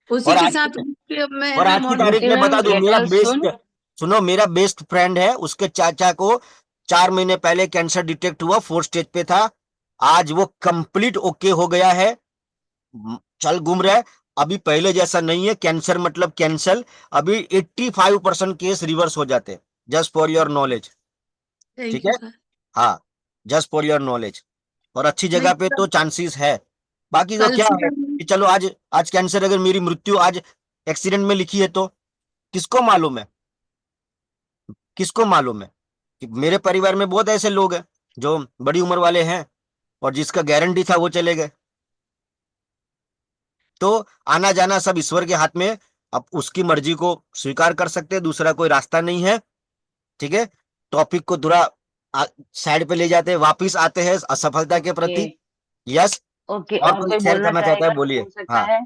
उसी और के आज साथ उठ के अब मैं और एवरी आज की मॉर्निंग तारीख ओके में मैम, बता दूं, लेट मेरा अस बेस्ट, सुन। सुनो, मेरा बेस्ट फ्रेंड है, उसके चाचा को 4 महीने पहले कैंसर डिटेक्ट हुआ, 4 स्टेज पे था। आज वो कंप्लीट ओके हो गया है, चल घूम रहा है। अभी पहले जैसा नहीं है, कैंसर मतलब कैंसर। अभी 85% केस रिवर्स हो जाते हैं, जस्ट फॉर योर नॉलेज। ठीक थैंक है, यू सर। हाँ, जस्ट फॉर योर नॉलेज। और अच्छी नहीं जगह पे सर, तो चांसेस है। बाकी तो कल क्या से है मैं कि चलो, आज आज कैंसर, अगर मेरी मृत्यु आज एक्सीडेंट में लिखी है तो किसको मालूम है, किसको मालूम है कि मेरे परिवार में बहुत ऐसे लोग हैं जो बड़ी उम्र वाले हैं, और जिसका गारंटी था वो चले गए। तो आना जाना सब ईश्वर के हाथ में है। अब उसकी मर्जी को स्वीकार कर सकते हैं, दूसरा कोई रास्ता नहीं है। ठीक है, टॉपिक को थोड़ा साइड पे ले जाते हैं, वापिस आते हैं असफलता के ओके। प्रति। यस, ओके, और और कोई कोई शेयर बोलना करना चाहता है, चाहेगा तो बोलिए। बोल सकता हाँ, है।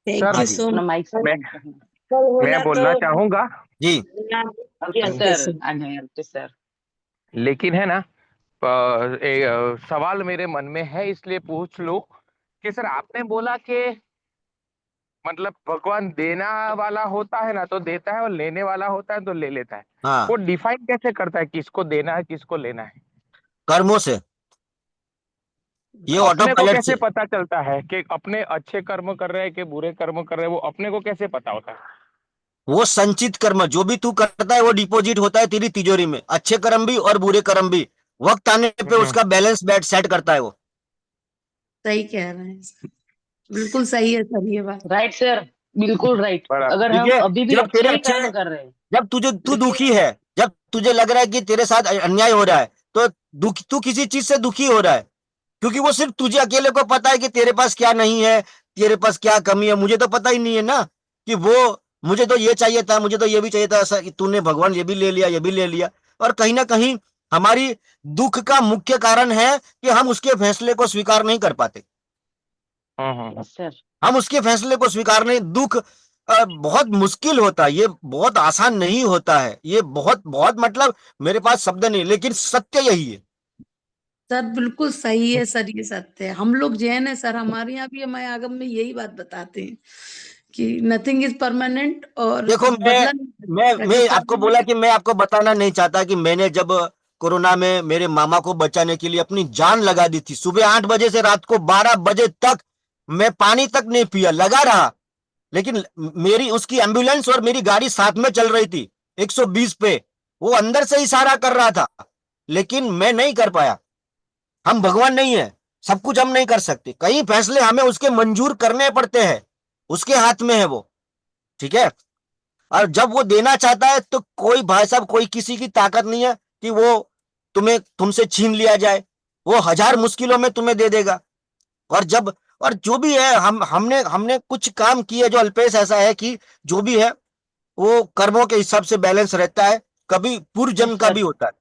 थैंक सर, हाँ यू जी, सो अपना मच माइक मैं चालू करना। मैं बोलना चाहूंगा, जी, यस ओके सर, सर। आ जाए आप सर। लेकिन है ना, सवाल मेरे मन में है इसलिए पूछ लो कि सर आपने बोला कि मतलब भगवान देना वाला होता है ना तो देता है, और लेने वाला होता है तो ले लेता है। हाँ, वो डिफाइन कैसे करता है किसको देना है किसको लेना है? कर्मों से, ये ऑटो अपने को पायलट कैसे से। पता चलता है कि अपने अच्छे कर्म कर रहे हैं कि बुरे कर्म कर रहे हैं? वो अपने को कैसे पता होता है? वो संचित कर्म जो भी तू करता है वो डिपॉजिट होता है तेरी तिजोरी में, अच्छे कर्म भी और बुरे कर्म भी। वक्त आने पे हम्म। उसका बैलेंस बैट सेट करता है वो। सही कह रहे हैं सर, बिल्कुल सही है सर ये बात। राइट सर, बिल्कुल राइट। बराबर। अगर ठीक हम है, अभी भी जब अच्छे तेरे ही अच्छे कर्म कर रहे हैं, जब तू लेकिन दुखी है, जब तुझे लग रहा है कि तेरे साथ अन्याय हो रहा है, तो तू किसी चीज से दुखी हो रहा है, क्योंकि वो सिर्फ तुझे अकेले को पता है कि तेरे पास क्या नहीं है, तेरे पास क्या कमी है। मुझे तो पता ही नहीं है ना कि वो, मुझे तो ये चाहिए था, मुझे तो ये भी चाहिए था, ऐसा कि तूने भगवान ये भी ले लिया, ये भी ले लिया। और कहीं ना कहीं हमारी दुख का मुख्य कारण है कि हम उसके फैसले को स्वीकार नहीं कर पाते। हम्म। Yes sir. हम उसके फैसले को स्वीकार नहीं, दुख बहुत मुश्किल होता है, ये बहुत आसान नहीं होता है, ये बहुत बहुत मतलब मेरे पास शब्द नहीं, लेकिन सत्य यही है। सर बिल्कुल सही है सर, ये सत्य है। हम लोग जैन है सर, हमारे यहाँ भी हमारे आगम में यही बात बताते हैं कि नथिंग इज परमानेंट, और देखो बदला नहीं जा सकता, जो मैं आपको बोला परमानेंट। कि मैं आपको बताना नहीं चाहता कि मैंने जब कोरोना में मेरे मामा को बचाने के लिए अपनी जान लगा दी थी, सुबह 8 बजे से रात को 12 बजे तक मैं पानी तक नहीं पिया, लगा रहा, लेकिन मेरी उसकी एम्बुलेंस और मेरी गाड़ी साथ में चल रही थी 120 पे, वो अंदर से इशारा कर रहा था, लेकिन मैं नहीं कर पाया। हम भगवान नहीं है, सब कुछ हम नहीं कर सकते, कई फैसले हमें उसके मंजूर करने पड़ते हैं, उसके हाथ में है वो, ठीक है। और जब वो देना चाहता है तो कोई भाई साहब, कोई किसी की ताकत नहीं है कि वो तुमसे छीन लिया जाए, वो हजार मुश्किलों में तुम्हें दे देगा। और जब और जो भी है, हमने हमने कुछ काम किए जो अल्पेश ऐसा है कि जो भी है वो कर्मों के हिसाब से बैलेंस रहता है, कभी पूर्व जन्म यस का सर, भी होता है,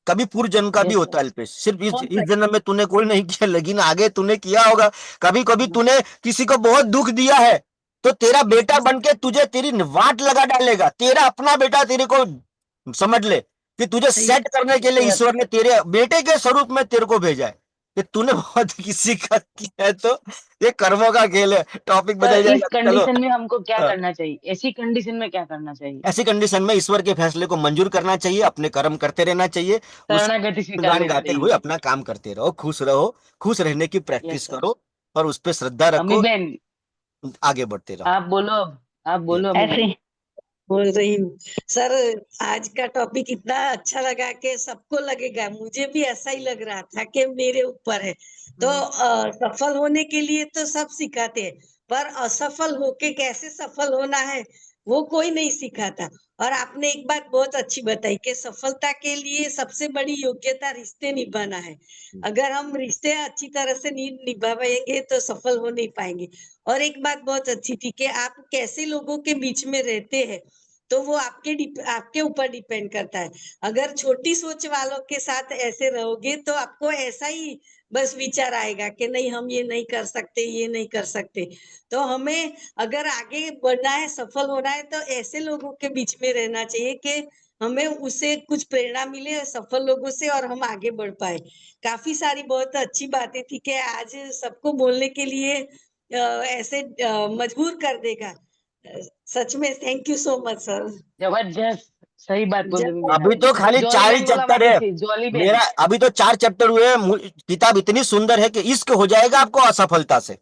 कभी पूर्व जन्म का भी यस होता सर, है अल्पेश, सिर्फ इस बहुत इस सही। जन्म में तूने कोई नहीं किया, लेकिन आगे तूने किया होगा। कभी कभी तूने किसी को बहुत दुख दिया है, तो तेरा बेटा बन के तुझे तेरी वाट लगा डालेगा, तेरा अपना बेटा तेरे को समझ ले कि तुझे सही सेट करने के लिए यस ईश्वर ने तेरे बेटे के स्वरूप में तेरे को भेजा है, कि तूने बहुत किसी का किया है, तो ये कर्मों का खेल है, टॉपिक सर। बदल इस जाएगा, चलो। कंडीशन में हमको क्या हाँ। करना चाहिए? ऐसी कंडीशन में क्या करना चाहिए? ऐसी कंडीशन में ईश्वर के फैसले को मंजूर करना चाहिए, अपने कर्म करते रहना चाहिए, उस शरणागति स्वीकार गान लेना गाते हुए चाहिए। अपना काम करते रहो, खुश रहो, खुश रहने की यस प्रैक्टिस सर। करो, और उस पर श्रद्धा अम्मी रखो, बहन, आगे बढ़ते रहो। आप बोलो अब, आप ये बोलो अम्मी ऐसे बहन। बोल रही हूँ सर। आज का टॉपिक इतना अच्छा लगा कि सबको लगेगा, मुझे भी ऐसा ही लग रहा था कि मेरे ऊपर है। तो सफल होने के लिए तो सब सिखाते हैं, पर असफल होके कैसे सफल होना है वो कोई नहीं सिखाता। और आपने एक बात बहुत अच्छी बताई कि सफलता के लिए सबसे बड़ी योग्यता रिश्ते निभाना है। अगर हम रिश्ते अच्छी तरह से नहीं निभा पाएंगे तो सफल हो नहीं पाएंगे। और एक बात बहुत अच्छी थी कि आप कैसे लोगों के बीच में रहते हैं, तो वो आपके ऊपर डिपेंड करता है। अगर छोटी सोच वालों के साथ ऐसे रहोगे तो आपको ऐसा ही बस विचार आएगा कि नहीं, हम ये नहीं कर सकते, ये नहीं कर सकते। तो हमें अगर आगे बढ़ना है, सफल होना है, तो ऐसे लोगों के बीच में रहना चाहिए कि हमें उससे कुछ प्रेरणा मिले सफल लोगों से, और हम आगे बढ़ पाए। काफी सारी बहुत अच्छी बातें थी कि आज सबको बोलने के लिए ऐसे मजबूर कर देगा। सच में thank you so much sir. जबरदस्त, सही बात बोली अम्मी बहन अभी आपने। तो खाली जॉली 4 ही बहन बोला चैप्टर वाली है थी, जॉली बहन। मेरा, अभी तो 4 चैप्टर हुए हैं, किताब इतनी सुंदर है कि इश्क हो जाएगा आपको असफलता से।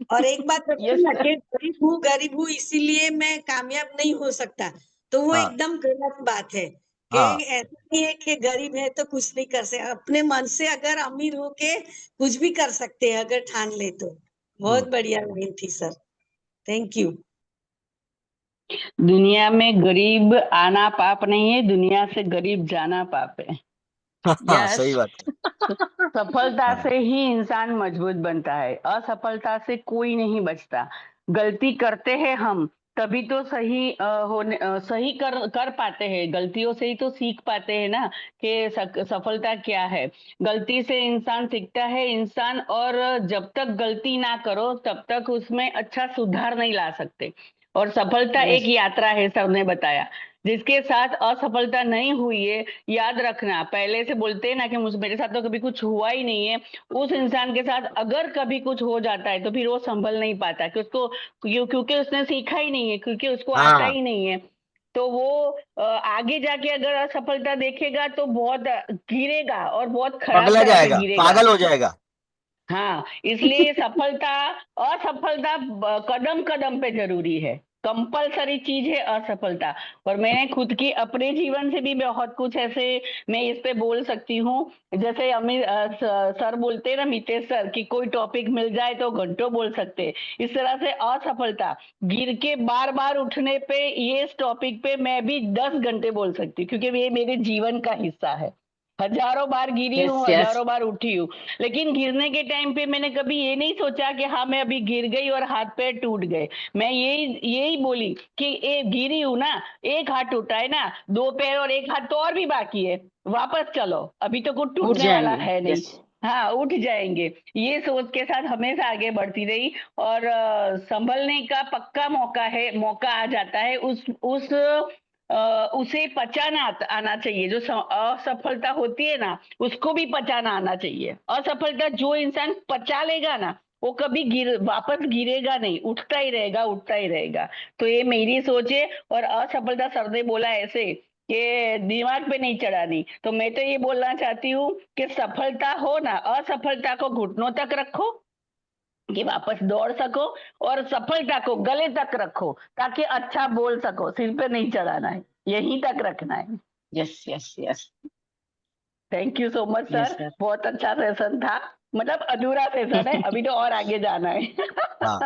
और एक बात यस रखना सर। कि गरीब हूँ इसीलिए मैं कामयाब नहीं हो सकता, तो वो हाँ एकदम गलत बात है। कि हाँ ऐसा नहीं है कि गरीब है तो कुछ नहीं कर सकते, अपने मन से अगर अमीर हो के कुछ भी कर सकते हैं अगर ठान ले तो। बहुत बढ़िया लाइन थी सर, थैंक यू। दुनिया में गरीब आना पाप नहीं है, दुनिया से गरीब जाना पाप है। हाँ, यस। सही बात है। सफलता हाँ से ही इंसान मजबूत बनता है, असफलता से कोई नहीं बचता। गलती करते हैं हम, तभी तो सही कर पाते हैं। गलतियों से ही तो सीख पाते हैं ना कि सफलता क्या है। गलती से इंसान सीखता है इंसान, और जब तक गलती ना करो तब तक उसमें अच्छा सुधार नहीं ला सकते। और सफलता एक यस यात्रा है, सबने बताया। जिसके साथ असफलता नहीं हुई है, याद रखना, पहले से बोलते हैं ना कि मेरे साथ तो कभी कुछ हुआ ही नहीं है, उस इंसान के साथ अगर कभी कुछ हो जाता है तो फिर वो संभल नहीं पाता, कि उसको क्योंकि उसने सीखा ही नहीं है, क्योंकि उसको आता हाँ, ही नहीं है। तो वो आगे जाके अगर असफलता देखेगा तो बहुत गिरेगा, और बहुत खराब पगला तरह से जाएगा, गिरेगा। पागल हो जाएगा। हाँ, इसलिए सफलता असफलता कदम कदम पे जरूरी है, कंपलसरी चीज है असफलता। और मैंने खुद की अपने जीवन से भी बहुत कुछ ऐसे मैं इस पे बोल सकती हूँ। जैसे सर बोलते हैं ना, मितेश सर, कि कोई टॉपिक मिल जाए तो घंटों बोल सकते हैं। इस तरह से असफलता, गिर के बार बार उठने पे, ये इस टॉपिक पे मैं भी 10 घंटे बोल सकती हूँ, क्योंकि ये मेरे जीवन का हिस्सा है। हजारों बार गिरी यस हूँ, यस हजारों बार उठी हूँ। लेकिन गिरने के टाइम पे मैंने कभी ये नहीं सोचा कि हाँ मैं अभी गिर गई और हाथ पैर टूट गए। मैं यही बोली कि गिरी हूं ना, एक हाथ टूटा है ना, 2 पैर और 1 हाथ तो और भी बाकी है, वापस चलो, अभी तो कुछ उठ टूटने वाला जाएंगे। है नहीं। यस हाँ, उठ जाएंगे। ये सोच के साथ हमेशा आगे बढ़ती रही और संभलने का पक्का मौका आ जाता है। उसे पचाना आना चाहिए। जो असफलता होती है ना, उसको भी पचाना आना चाहिए। असफलता जो इंसान पचा लेगा ना, वो कभी वापस गिरेगा नहीं, उठता ही रहेगा। तो ये मेरी सोच है। और असफलता सर ने बोला ऐसे कि दिमाग पे नहीं चढ़ानी। तो मैं तो ये बोलना चाहती हूँ कि सफलता हो ना, असफलता को घुटनों तक रखो कि वापस दौड़ सको, और सफलता को गले तक रखो ताकि अच्छा बोल सको। सिर पे नहीं चढ़ाना है, यहीं तक रखना है। Yes yes yes thank you so much yes sir, sir. बहुत अच्छा सेशन था। मतलब अधूरा सेशन है, अभी तो और आगे जाना है। हाँ,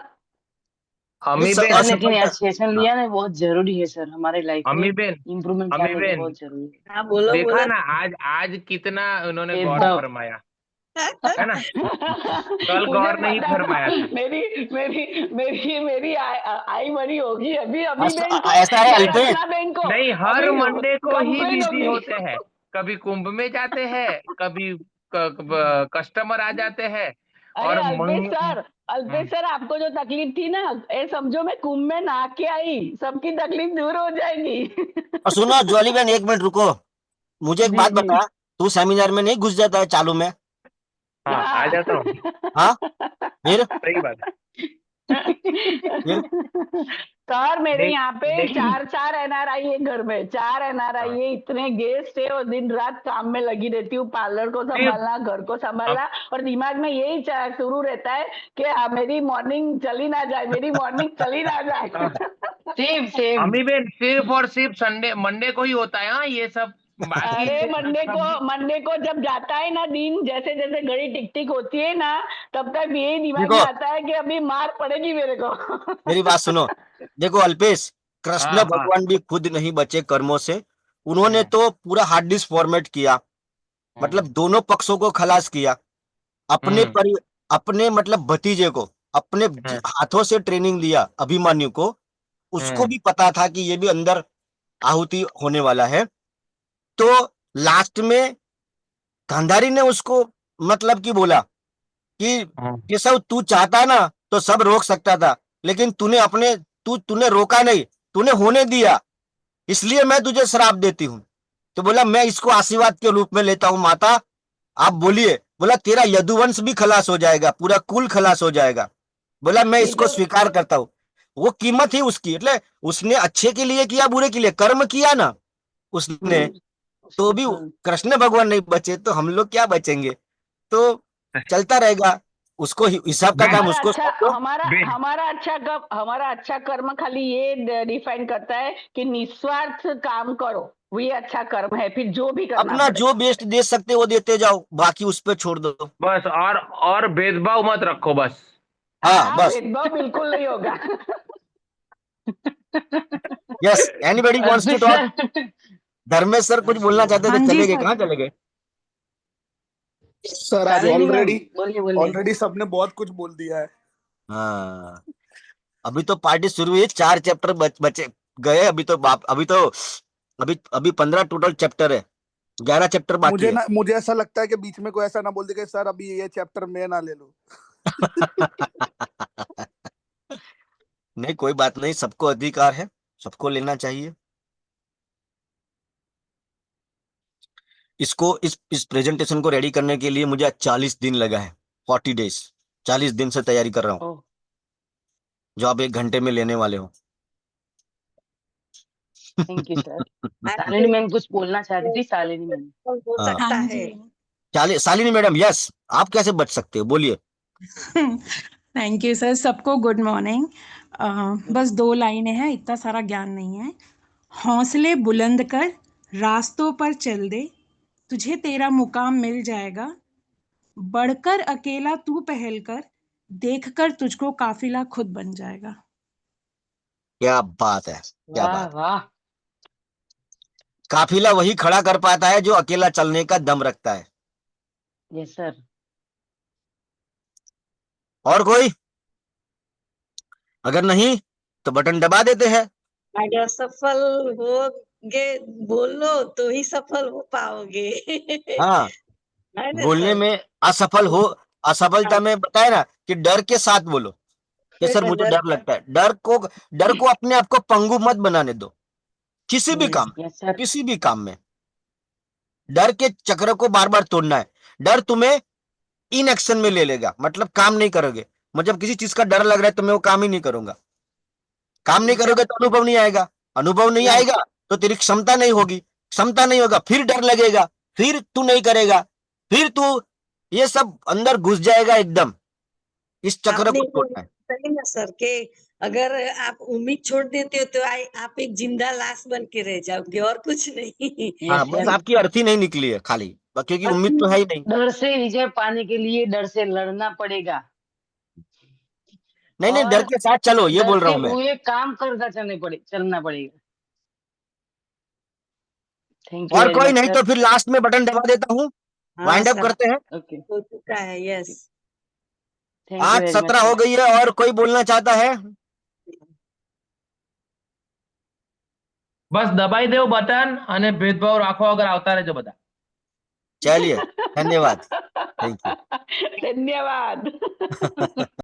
अम्मी इस बेन सर लेकिन ये असफलता, सेशन हाँ, लिया ना, बहुत जरूरी है सर हमारे लाइफ में। अम्मी बेन इम्प्रूवमेंट अम्मी लाने के बेन बहुत जरूरी है। हाँ बोलो देखा बोलो। ना आज आज कितना उन्होंने गौर भेदभाव। फरमाया, है ना। कल मुझे गौर नहीं पता था फरमाया था। मेरी आई बड़ी होगी अभी अभी बहन को ऐसा है या अल्पेश, रत्ना बहन को। नहीं, हर अभी मंडे को ही कंप्लेन बिजी होगी। होते हैं। कभी कुंभ में जाते हैं, कभी कस्टमर आ जाते हैं। अरे और अल्पेश सर आपको जो तकलीफ थी ना, ये समझो मैं कुंभ में नहा के आई, सबकी तकलीफ दूर हो जाएगी। और सुनो ज्वाली बहन, एक मिनट रुको, मुझे एक जी बात जी। बता, तू सेमिनार में नहीं घुस जाता है चालू में? हाँ, आ जाता हूँ। हाँ, फिर सही बात है। फिर सर मेरे देख यहाँ पे देख चार एनआरआई है घर में, 4 एनआरआई हाँ, है, इतने गेस्ट है और दिन रात काम में लगी रहती हूँ, पार्लर को सिर्फ संभालना, घर को अब संभालना, और दिमाग में यही शुरू रहता है कि मेरी मॉर्निंग चली ना जाए। Same same. अम्मी बेन सिर्फ और सिर्फ संडे मंडे को ही होता है, हाँ ये सब। बाकी अरे सब मंडे को जब जाता है ना दिन, जैसे जैसे घड़ी टिक टिक होती है ना, तब तक यही दिमाग में देखो आता है कि अभी मार पड़ेगी मेरे को। मेरी बात सुनो, देखो अल्पेश, कृष्ण हाँ हाँ। भगवान भी खुद नहीं बचे कर्मों से। उन्होंने हम्म, तो पूरा हार्ड डिस्क फॉर्मेट किया, हम्म, मतलब दोनों पक्षों को खलास किया। अपने हम्म, अपने मतलब भतीजे को अपने हम्म, हाथों से ट्रेनिंग दिया, अभिमन्यु को। उसको हम्म, भी पता था कि ये भी अंदर आहुति होने वाला है। तो लास्ट में गांधारी ने उसको मतलब कि बोला कि हम्म, केशव, तू चाहता ना तो सब रोक सकता था, लेकिन तूने रोका नहीं, तूने होने दिया, इसलिए मैं तुझे श्राप देती हूँ। तो बोला मैं इसको आशीर्वाद के रूप में लेता हूँ माता, आप बोलिए। बोला तेरा यदुवंश भी खलास हो जाएगा, पूरा कुल खलास हो जाएगा। बोला मैं ये इसको तो स्वीकार करता हूँ। वो कीमत ही उसकी, એટલે उसने अच्छे के लिए किया, बुरे के लिए कर्म किया ना उसने, तो भी हाँ। कृष्ण भगवान नहीं बचे तो हम लोग क्या बचेंगे? तो चलता रहेगा, उसको हिसाब का काम बेन उसको सौंप दो। बेन हमारा अच्छा कर्म खाली ये डिफाइन करता है कि निस्वार्थ काम करो, वही अच्छा कर्म है, फिर जो भी करना अपना पड़े। जो बेस्ट दे सकते वो देते जाओ, बाकी उस पर छोड़ दो। बस, और भेदभाव मत रखो बस। हाँ हाँ, बस। भेदभाव बिल्कुल नहीं होगा। Yes, anybody wants to Alpesh talk? Sir. Dharmesh sir कुछ बोलना चाहते थे, हाँ जी चले गए, सर। कहाँ चले गए? सर आज शालिनी मैम ऑलरेडी बोलिए बोलिए। ऑलरेडी सबने बहुत कुछ बोल दिया है। हाँ, अभी तो पार्टी शुरू हुई है, 4 चैप्टर बचे गए अभी तो, बाप अभी तो, अभी 15 टोटल चैप्टर है, 11 चैप्टर बाकी है। मुझे ऐसा लगता है कि बीच में कोई ऐसा ना बोल दे कि सर अभी ये चैप्टर मैं ना ले लूं। नहीं कोई बात नहीं, सबको अधिकार है, सबको लेना चाहिए। इसको इस प्रेजेंटेशन को रेडी करने के लिए मुझे 40 दिन लगा है, 40 डेज, 40 दिन से तैयारी कर रहा हूँ, ओह, जो आप 1 घंटे में लेने वाले हो। Thank you sir. आज शालिनी मैम कुछ बोलना चाहती थी, शालिनी मैम। हो हाँ, सकता हाँ है। जी। शालिनी मैडम, यस, आप कैसे बच सकते हो, बोलिए। थैंक यू सर, सबको गुड मॉर्निंग। बस 2 लाइनें हैं, इतना सारा ज्ञान नहीं है। हौसले बुलंद कर, रास्तों पर चल दे, तुझे तेरा मुकाम मिल जाएगा। बढ़कर अकेला तू पहल कर, देखकर तुझको काफिला खुद बन जाएगा। क्या बात है, क्या वाह बात है। वाह। काफिला वही खड़ा कर पाता है जो अकेला चलने का दम रखता है। Yes sir. और कोई अगर नहीं तो बटन दबा देते हैं। अगर सफल होगे बोलो तो ही सफल हो पाओगे। हाँ, है ना बोलने सर? में असफल हो, असफलता में बताया ना कि डर के साथ बोलो कि सर मुझे डर लगता है। डर को अपने आप को पंगु मत बनाने दो किसी भी काम में, यस सर। किसी भी काम में। डर के चक्र को बार बार तोड़ना है। डर तुम्हें इन एक्शन में ले लेगा, मतलब काम नहीं करोगे। मुझे किसी चीज का डर लग रहा है तो मैं वो काम ही नहीं करूंगा। काम नहीं करोगे तो अनुभव नहीं आएगा, अनुभव नहीं Right. आएगा तो तेरी क्षमता नहीं होगी, क्षमता नहीं होगा फिर डर लगेगा, फिर तू नहीं करेगा, फिर तू ये सब अंदर घुस जाएगा एकदम। इस चक्र आपने को ये तोड़ना है। सही ना सर के अगर आप उम्मीद छोड़ देते हो तो आप एक जिंदा लाश बन के रह जाओगे और कुछ नहीं। हाँ, यस बस सर। आपकी अर्थी नहीं निकली है खाली, क्योंकि उम्मीद तो है ही नहीं। डर से विजय पाने के लिए डर से लड़ना पड़ेगा नहीं नहीं, डर और के साथ चलो, ये बोल रहा डरते हूं मैं। हुए काम करता चलना पड़ेगा। थैंक यू और वेरी कोई मच नहीं सर। तो फिर लास्ट में बटन दबा देता हूँ, हाँ वाइंड अप सर, करते हैं। ओके, हो चुका है। यस, थैंक यू आज वेरी मच 17 हो सर। गई है और कोई बोलना चाहता है? बस दबाई दो बटन અને ભેદભાવ રાખો અગર આવતા રહેજો બધા. चलिए, धन्यवाद, थैंक यू। धन्यवाद।